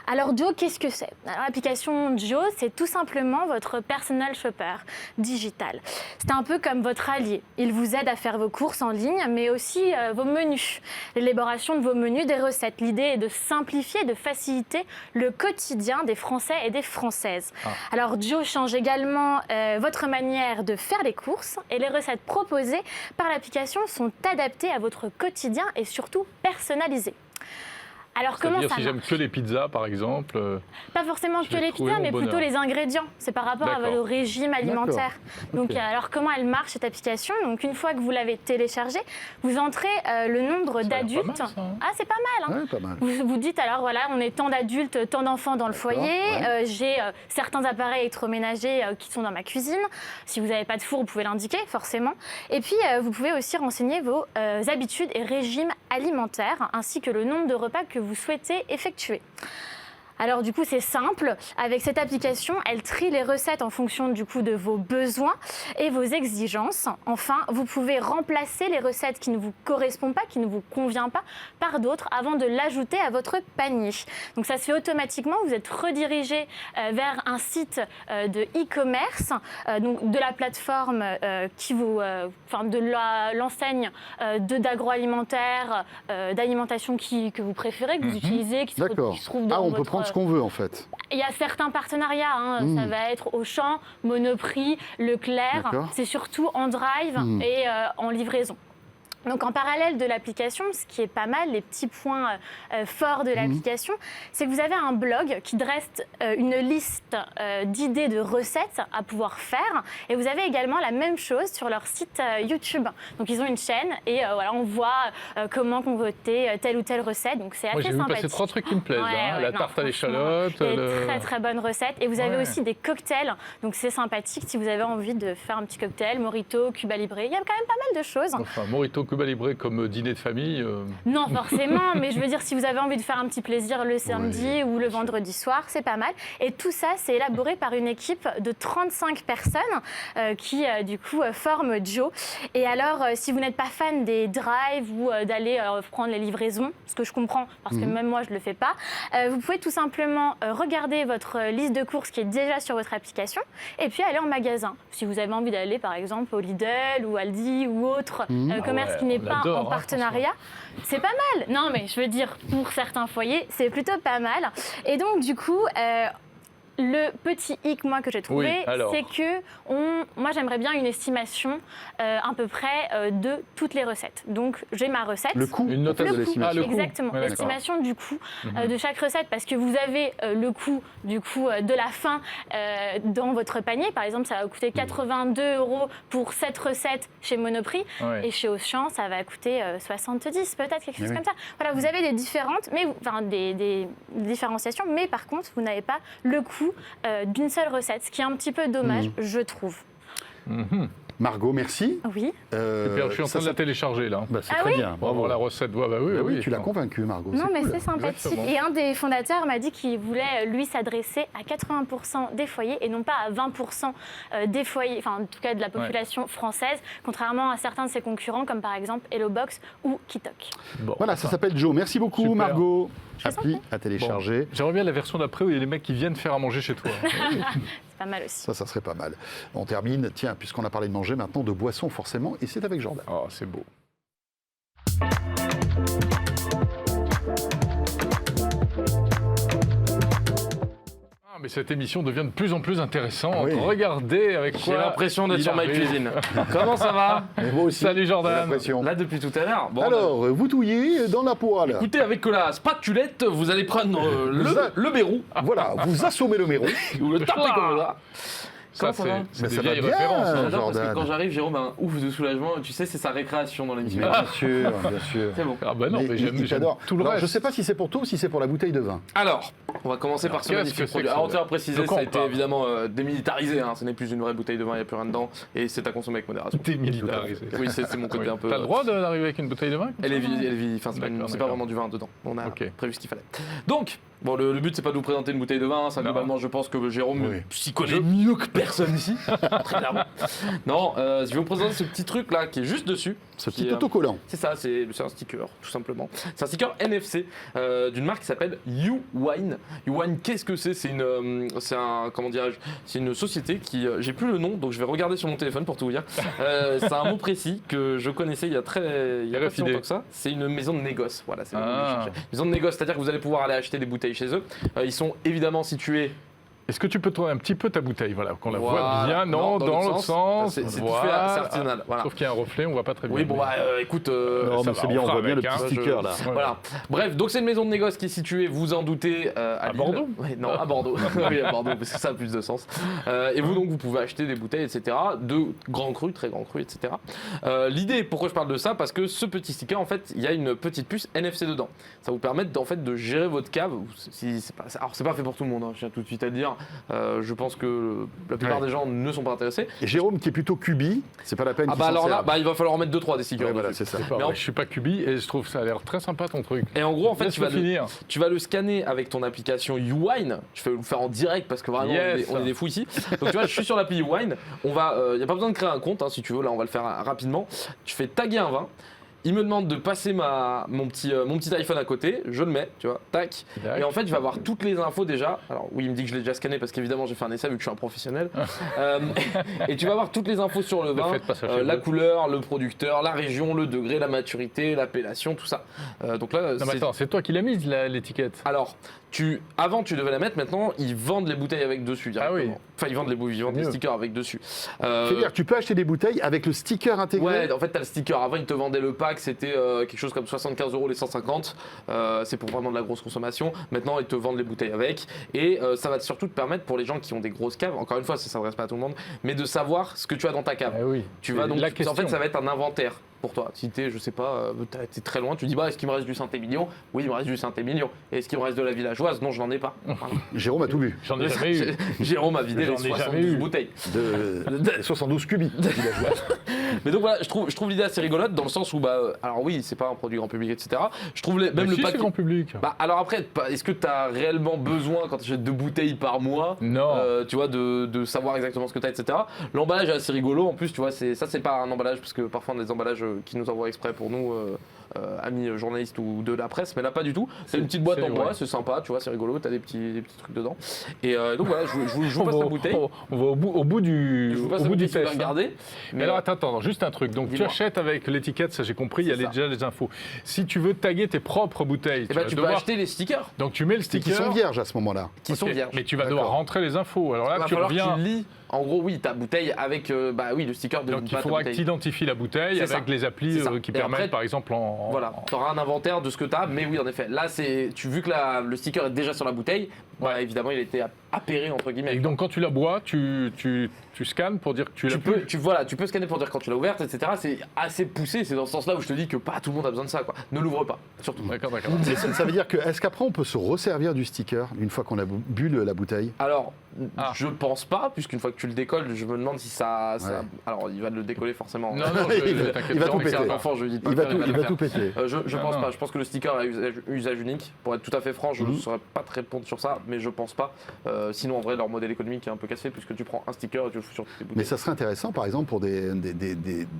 Alors Joe, qu'est-ce que c'est ? Alors l'application Joe, c'est tout simplement votre personal shopper digital. C'est un peu comme votre allié. Il vous aide à faire vos courses en ligne, mais aussi vos menus, l'élaboration de vos menus, des recettes. L'idée est de simplifier, de faciliter le quotidien des Français et des Françaises. Alors Joe change également votre manière de faire les courses et les recettes proposées par l'application sont adaptées à votre quotidien et surtout personnalisées. Alors comment ça marche ?
Si j'aime que les pizzas, par exemple.
Pas forcément que les pizzas, mais plutôt les ingrédients. C'est par rapport à votre régime alimentaire. Donc, alors comment elle marche cette application ? Donc, une fois que vous l'avez téléchargée, vous entrez le nombre d'adultes. C'est pas mal.
Ouais, pas mal.
Vous dites alors voilà, on est tant d'adultes, tant d'enfants dans le foyer. J'ai certains appareils électroménagers qui sont dans ma cuisine. Si vous n'avez pas de four, vous pouvez l'indiquer forcément. Et puis, vous pouvez aussi renseigner vos habitudes et régimes alimentaires, ainsi que le nombre de repas que vous souhaitez effectuer. Alors du coup, c'est simple. Avec cette application, elle trie les recettes en fonction du coup de vos besoins et vos exigences. Enfin, vous pouvez remplacer les recettes qui ne vous correspondent pas, qui ne vous conviennent pas, par d'autres avant de l'ajouter à votre panier. Donc ça se fait automatiquement. Vous êtes redirigé vers un site de e-commerce, donc de la plateforme qui vous, de l'enseigne d'agroalimentaire, d'alimentation que vous préférez, que vous utilisez, qui se trouve dans
on
votre...
peut prendre ce qu'on veut en fait.
Il y a certains partenariats, ça va être Auchan, Monoprix, Leclerc, c'est surtout en drive et en livraison. Donc en parallèle de l'application, ce qui est pas mal, les petits points forts de l'application, c'est que vous avez un blog qui dresse une liste d'idées de recettes à pouvoir faire. Et vous avez également la même chose sur leur site YouTube. Donc ils ont une chaîne et voilà, on voit comment concocter telle ou telle recette. Donc c'est assez
Moi, j'ai vu
sympathique.
passer 3 trucs qui me plaisent. La
non,
tarte à l'échalote.
franchement, des très très bonnes recettes. Et vous avez
Ouais.
aussi des cocktails. Donc c'est sympathique si vous avez envie de faire un petit cocktail, Mojito, Cuba Libre. Il y a quand même pas mal de choses.
Enfin, Mojito Cuba Libre comme dîner de famille.
Non, forcément, mais je veux dire, si vous avez envie de faire un petit plaisir le samedi ou le vendredi soir, c'est pas mal. Et tout ça, c'est élaboré par une équipe de 35 personnes qui, du coup, forment Joe. Et alors, si vous n'êtes pas fan des drives ou d'aller prendre les livraisons, ce que je comprends, parce que même moi, je ne le fais pas, vous pouvez tout simplement regarder votre liste de courses qui est déjà sur votre application et puis aller en magasin. Si vous avez envie d'aller, par exemple, au Lidl ou Aldi ou autre commerce qui n'est
on
pas
l'adore,
en partenariat, c'est pas mal. Non, mais je veux dire, pour certains foyers, c'est plutôt pas mal. Et donc, du coup, le petit hic, moi, que j'ai trouvé,
Oui, alors.
c'est que moi, j'aimerais bien une estimation à peu près de toutes les recettes. Donc, j'ai ma recette.
Le coût
Une note
en fait,
Le
de
coût,
l'estimation.
le coût.
exactement.
Ouais, d'accord.
L'estimation du coût de chaque recette, parce que vous avez le coût du coup de la fin dans votre panier. Par exemple, ça va coûter 82 € pour 7 recettes chez Monoprix,
Ouais.
et chez Auchan, ça va coûter 70 peut-être, quelque chose
Oui.
comme ça. Voilà, vous avez des différentes, mais des différenciations, mais par contre, vous n'avez pas le coût d'une seule recette, ce qui est un petit peu dommage, je trouve.
Margot, merci.
Oui.
Et puis, je suis en train de la télécharger là.
Bah, c'est
Ah
très
oui
bien.
On va
Bravo.
voir la recette. Bah oui,
Bah oui,
oui.
tu l'as convaincu, Margot.
Non, mais
cool.
c'est sympathique.
Exactement.
Et un des fondateurs m'a dit qu'il voulait, lui, s'adresser à 80% des foyers et non pas à 20% des foyers, enfin, en tout cas de la population française, contrairement à certains de ses concurrents, comme par exemple HelloBox ou Kitok.
Bon,
Voilà, ça s'appelle Joe. Merci beaucoup,
Super.
Margot.
vous en
Appli à télécharger.
J'aimerais bien la version d'après où il y a les mecs qui viennent faire à manger chez toi.
C'est pas mal aussi.
Ça serait pas mal. On termine, tiens, puisqu'on a parlé de manger, maintenant de boissons forcément, et c'est avec Jordan.
Oh, c'est beau. Ah, mais cette émission devient de plus en plus intéressante.
Oui.
Regardez avec
J'ai
quoi
l'impression d'être
il
sur My
arrive.
Cuisine. Comment ça va?
Et moi aussi.
Salut
j'ai
Jordan.
l'impression.
Là depuis tout à l'heure. Bon,
Alors, vous touillez dans la poêle.
écoutez, avec la spatulette, vous allez prendre le Bérou
Voilà, vous assommez le méron.
ou le tapé comme ça.
Ça,
Comment ça va
c'est
Mais
des
ça va
vieilles
bien.
références. hein.
J'adore parce que
Jordan.
quand j'arrive, Jérôme a un ouf de soulagement. Tu sais, c'est sa récréation dans l'émission.
Mais bien sûr, bien sûr.
C'est bon.
Ah bah non, mais j'aime
il
j'aime
t'adore.
tout le
Alors,
reste.
je sais pas si c'est pour toi ou si c'est pour la bouteille de vin.
Alors, on va commencer par ce
qu'est-ce que
magnifique
c'est
produit.
que ça
Alors, on tient à préciser,
De quoi
ça a
on
été
parle
évidemment démilitarisé. Hein. Ce n'est plus une vraie bouteille de vin, il n'y a plus rien dedans. Et c'est à consommer avec modération.
Démilitarisé.
Oui, c'est mon côté un peu.
T'as le droit d'arriver avec une bouteille de vin comme ça, non
Enfin, c'est pas
D'accord,
pas
d'accord.
vraiment du vin dedans. On a
Ok.
prévu ce qu'il fallait. Donc, bon, le but, c'est pas de vous présenter une bouteille de vin. Ça,
Non.
globalement, je pense que Jérôme
Oui.
s'y connaît mieux que personne ici. Très clairement. Non, je vais vous présenter ce petit truc là qui est juste dessus.
Ce
Qui
petit
est,
autocollant.
C'est ça, c'est un sticker, tout simplement. C'est un sticker NFC d'une marque qui s'appelle YouWine. YouWine, qu'est-ce que c'est? C'est une société qui, j'ai plus le nom, donc je vais regarder sur mon téléphone pour tout vous dire. C'est un mot précis que je connaissais il y a pas si
RFID.
longtemps que ça. C'est une maison de négoce. Voilà, c'est le mot que je
Ah.
cherchais. Maison de négoce, c'est-à-dire que vous allez pouvoir aller acheter des bouteilles chez eux. Ils sont évidemment situés.
Est-ce que tu peux tourner un petit peu ta bouteille, voilà, qu'on la voit
Voilà.
bien? Non, dans l'autre sens.
C'est tout fait,
Voilà.
c'est artisanal. Voilà.
Sauf qu'il y a un reflet, on voit pas très bien.
Oui, bon, bah écoute.
Non,
ça
mais
va,
c'est bien, on
fera
voit bien le
avec,
petit
hein.
sticker là.
Ouais.
Voilà. Bref, donc c'est une maison de négoce qui est située, vous en doutez, à Lille.
Bordeaux
Ouais, non, à Bordeaux. Oui, à Bordeaux, parce que ça a plus de sens. Et vous, donc, vous pouvez acheter des bouteilles, etc. De grands crus, très grands crus, etc. L'idée, pourquoi je parle de ça? Parce que ce petit sticker, en fait, il y a une petite puce NFC dedans. Ça vous permet, en fait, de gérer votre cave. Alors, c'est pas fait pour tout le monde, hein, je tiens tout de suite à le dire. Je pense que la plupart
Ouais.
des gens ne sont pas intéressés.
Et Jérôme qui est plutôt cubi, c'est pas la peine
Ah
qu'il
bah
s'en
alors là,
serve.
bah, il va falloir en mettre 2-3 des stickers.
Ouais, voilà,
dessus.
c'est ça.
C'est pas
Mais
vrai,
en-
je suis pas cubi et je trouve ça a l'air très sympa ton truc.
Et en gros, en fait,
Laisse-le finir.
tu vas le scanner avec ton application YouWine. Je vais vous le faire en direct parce que vraiment,
Yes.
on est des fous ici. Donc, tu vois, je suis sur l'appli YouWine. Il n'y a pas besoin de créer un compte, hein, si tu veux. Là, on va le faire rapidement. Tu fais taguer un vin. Il me demande de passer mon petit iPhone à côté. Je le mets, tu vois, tac.
Tac.
Et en fait, je vais avoir toutes les infos déjà. Alors, oui, il me dit que je l'ai déjà scanné parce qu'évidemment, j'ai fait un essai vu que je suis un professionnel. Et tu vas avoir toutes les infos sur le vin,
faites pas ça chez
la
vous.
couleur, le producteur, la région, le degré, la maturité, l'appellation, tout ça. Donc là,
Non, mais attends, c'est toi qui l'as mise l'étiquette.
alors, avant tu devais la mettre, maintenant ils vendent les bouteilles avec dessus directement.
Ah oui.
Enfin, ils vendent les
mieux.
stickers avec dessus.
C'est-à-dire que tu peux acheter des bouteilles avec le sticker intégré.
Ouais, en fait, t'as le sticker. Avant, ils te vendaient le pack pack c'était quelque chose comme 75 € les 150. C'est pour vraiment de la grosse consommation. Maintenant, ils te vendent les bouteilles avec. Et ça va surtout te permettre pour les gens qui ont des grosses caves, encore une fois, ça ne s'adresse pas à tout le monde, mais de savoir ce que tu as dans ta cave.
Eh oui,
Tu vas donc,
la
en fait,
question.
ça va être un inventaire pour toi. Si t'es, je sais pas, t'es très loin, tu dis est-ce qu'il me reste du Saint-Émilion? Oui, il me reste du Saint-Émilion. Et est-ce qu'il me reste de la villageoise? Non, je n'en ai pas. Voilà.
Jérôme a tout bu.
J'en ai jamais eu.
Jérôme a vidé
J'en
les
ai jamais
72
eu.
bouteilles.
De 72 cubis.
Mais donc voilà, je trouve l'idée assez rigolote dans le sens où, alors oui, c'est pas un produit grand public, etc. Je trouve même
Mais
le
si,
pack.
c'est grand public.
Alors après, est-ce que tu as réellement besoin quand tu achètes 2 bouteilles par mois
Non.
tu vois, de savoir exactement ce que tu as, etc. L'emballage est assez rigolo. En plus, tu vois, c'est pas un emballage parce que parfois on a des emballages qui nous envoient exprès pour nous, amis journalistes ou de la presse, mais là pas du tout. C'est une petite boîte en bois, c'est sympa, tu vois, c'est rigolo, tu as des petits trucs dedans. Et donc voilà, je vous passe la bouteille.
On va au bout du,
Je vous passe
au
la
bout du
bouteille, tu vas
test. hein.
regarder.
Mais alors attends, juste un truc. Donc tu
Dis-moi.
achètes avec l'étiquette, ça j'ai compris, il y a
C'est ça.
déjà les infos. Si tu veux taguer tes propres bouteilles,
Et
vas
tu peux
devoir-
acheter les stickers
Donc tu mets le
Et
sticker.
qui sont vierges à ce moment-là.
qui sont
Ok,
vierges.
Mais tu vas devoir
D'accord.
rentrer les infos. Alors
Il
là,
va
tu
falloir
reviens.
que tu lis. En gros, oui, ta bouteille avec le sticker de
Donc il
ta
faudra que
bouteille.
tu identifies la bouteille
C'est
avec
ça.
les applis
C'est ça.
qui
Et
permettent,
après,
par exemple, en.
Voilà, tu auras un inventaire de ce que tu as, mais oui, en effet. Là, vu que le sticker est déjà sur la bouteille, évidemment, il a été appairé, entre guillemets.
Et donc quand tu la bois, tu scannes pour dire que tu l'as bu.
Tu peux scanner pour dire quand tu l'as ouverte, etc. C'est assez poussé, c'est dans ce sens-là où je te dis que pas tout le monde a besoin de ça, quoi. Ne l'ouvre pas, surtout.
D'accord.
Mais ça veut dire que, est-ce qu'après on peut se resservir du sticker une fois qu'on a bu la bouteille?
Alors,
Ah.
je pense pas, puisqu'une fois que tu le décolles, je me demande si ça.
Ouais.
Alors, il va le décoller forcément.
Non,
Il va-
t'inquiète
il va
pas,
tout
C'est
péter.
un enfant, je lui dis de pas
Il
le
va
faire,
tout,
le
il va
faire.
tout péter.
Je pense
non.
pas. Je pense que le sticker a usage unique. Pour être tout à fait franc, je ne
Mhm.
saurais pas te répondre sur ça, mais je pense pas. Sinon, en vrai, leur modèle économique est un peu cassé puisque tu prends un sticker et tu le fous sur toutes tes bouteilles.
Mais ça serait intéressant, par exemple, pour des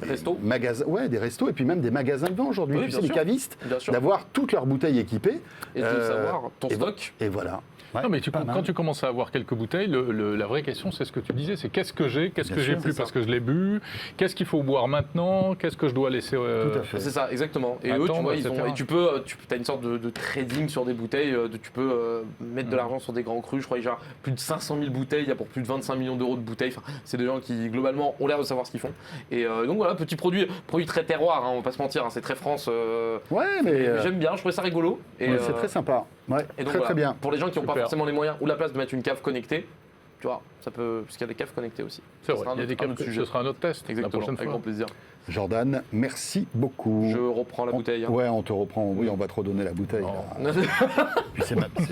Restos.
magasins, des restos et puis même des magasins de vin aujourd'hui.
Oui,
Tu
bien
sais, les
sûr.
cavistes,
Bien sûr.
d'avoir toutes leurs bouteilles équipées.
Et de savoir ton
et
stock.
Et voilà.
Non, mais
pas mal.
quand tu commences à avoir quelques bouteilles, la vraie question, c'est ce que tu disais, c'est qu'est-ce que j'ai, qu'est-ce
Bien
que j'ai
sûr,
plus
c'est
parce
ça.
que je l'ai bu, qu'est-ce qu'il faut boire maintenant, qu'est-ce que je dois laisser.
Tout à fait.
C'est ça, exactement. Et eux, tu
Attendre,
vois,
etc.
et tu as une sorte de trading sur des bouteilles. Tu peux mettre de l'argent sur des grands crus. Je crois qu'il y a plus de 500 000 bouteilles. Il y a pour plus de 25 millions d'euros de bouteilles. Enfin, c'est des gens qui, globalement, ont l'air de savoir ce qu'ils font. Et donc voilà, petit produit très terroir, hein, on va pas se mentir. Hein, c'est très France.
Ouais, mais
J'aime bien, je trouvais ça rigolo. Et,
c'est très sympa. Ouais,
et donc,
très
voilà,
très bien.
Pour les gens qui n'ont pas
Super.
forcément les moyens ou la place de mettre une cave connectée, tu vois, ça peut. Parce qu'il y a des caves connectées aussi.
C'est
Ça
vrai,
sera
il y a des
un autre
cas,
sujet.
ce sera un autre test
Exactement,
la prochaine
avec
fois.
grand plaisir.
Jordan, merci beaucoup.
Je reprends la bouteille. hein.
Ouais, on te reprend. Oui, on va te redonner la bouteille.
Non.
là. Puis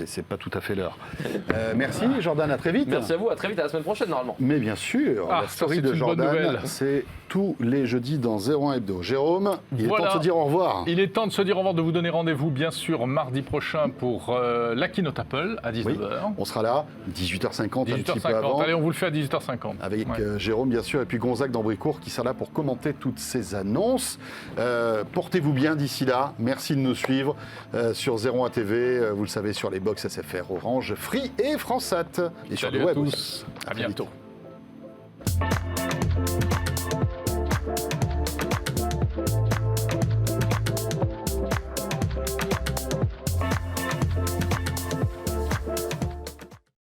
c'est pas tout à fait l'heure. Merci, Jordan, à très vite.
Merci à vous, à très vite, à la semaine prochaine normalement.
Mais bien sûr,
Ah,
la
ça,
story
c'est
de
une bonne
Jordan,
nouvelle.
c'est tous les jeudis dans 01 Hebdo. Jérôme, il est
Voilà.
temps de se dire au revoir.
Il est temps de se dire au revoir, de vous donner rendez-vous bien sûr mardi prochain pour la keynote Apple à 19h.
On sera là, 18h50, un petit peu avant.
18h50, allez, on vous le fait à 18h50.
Avec
Ouais.
Jérôme, bien sûr, et puis Gonzague d'Ambricourt qui sera là pour commenter toutes ces annonces. Portez-vous bien d'ici là. Merci de nous suivre sur 01 TV, vous le savez, sur les box SFR, Orange, Free et FranceSat. Et sur
Salut
le
à
web
tous,
aussi.
à bientôt.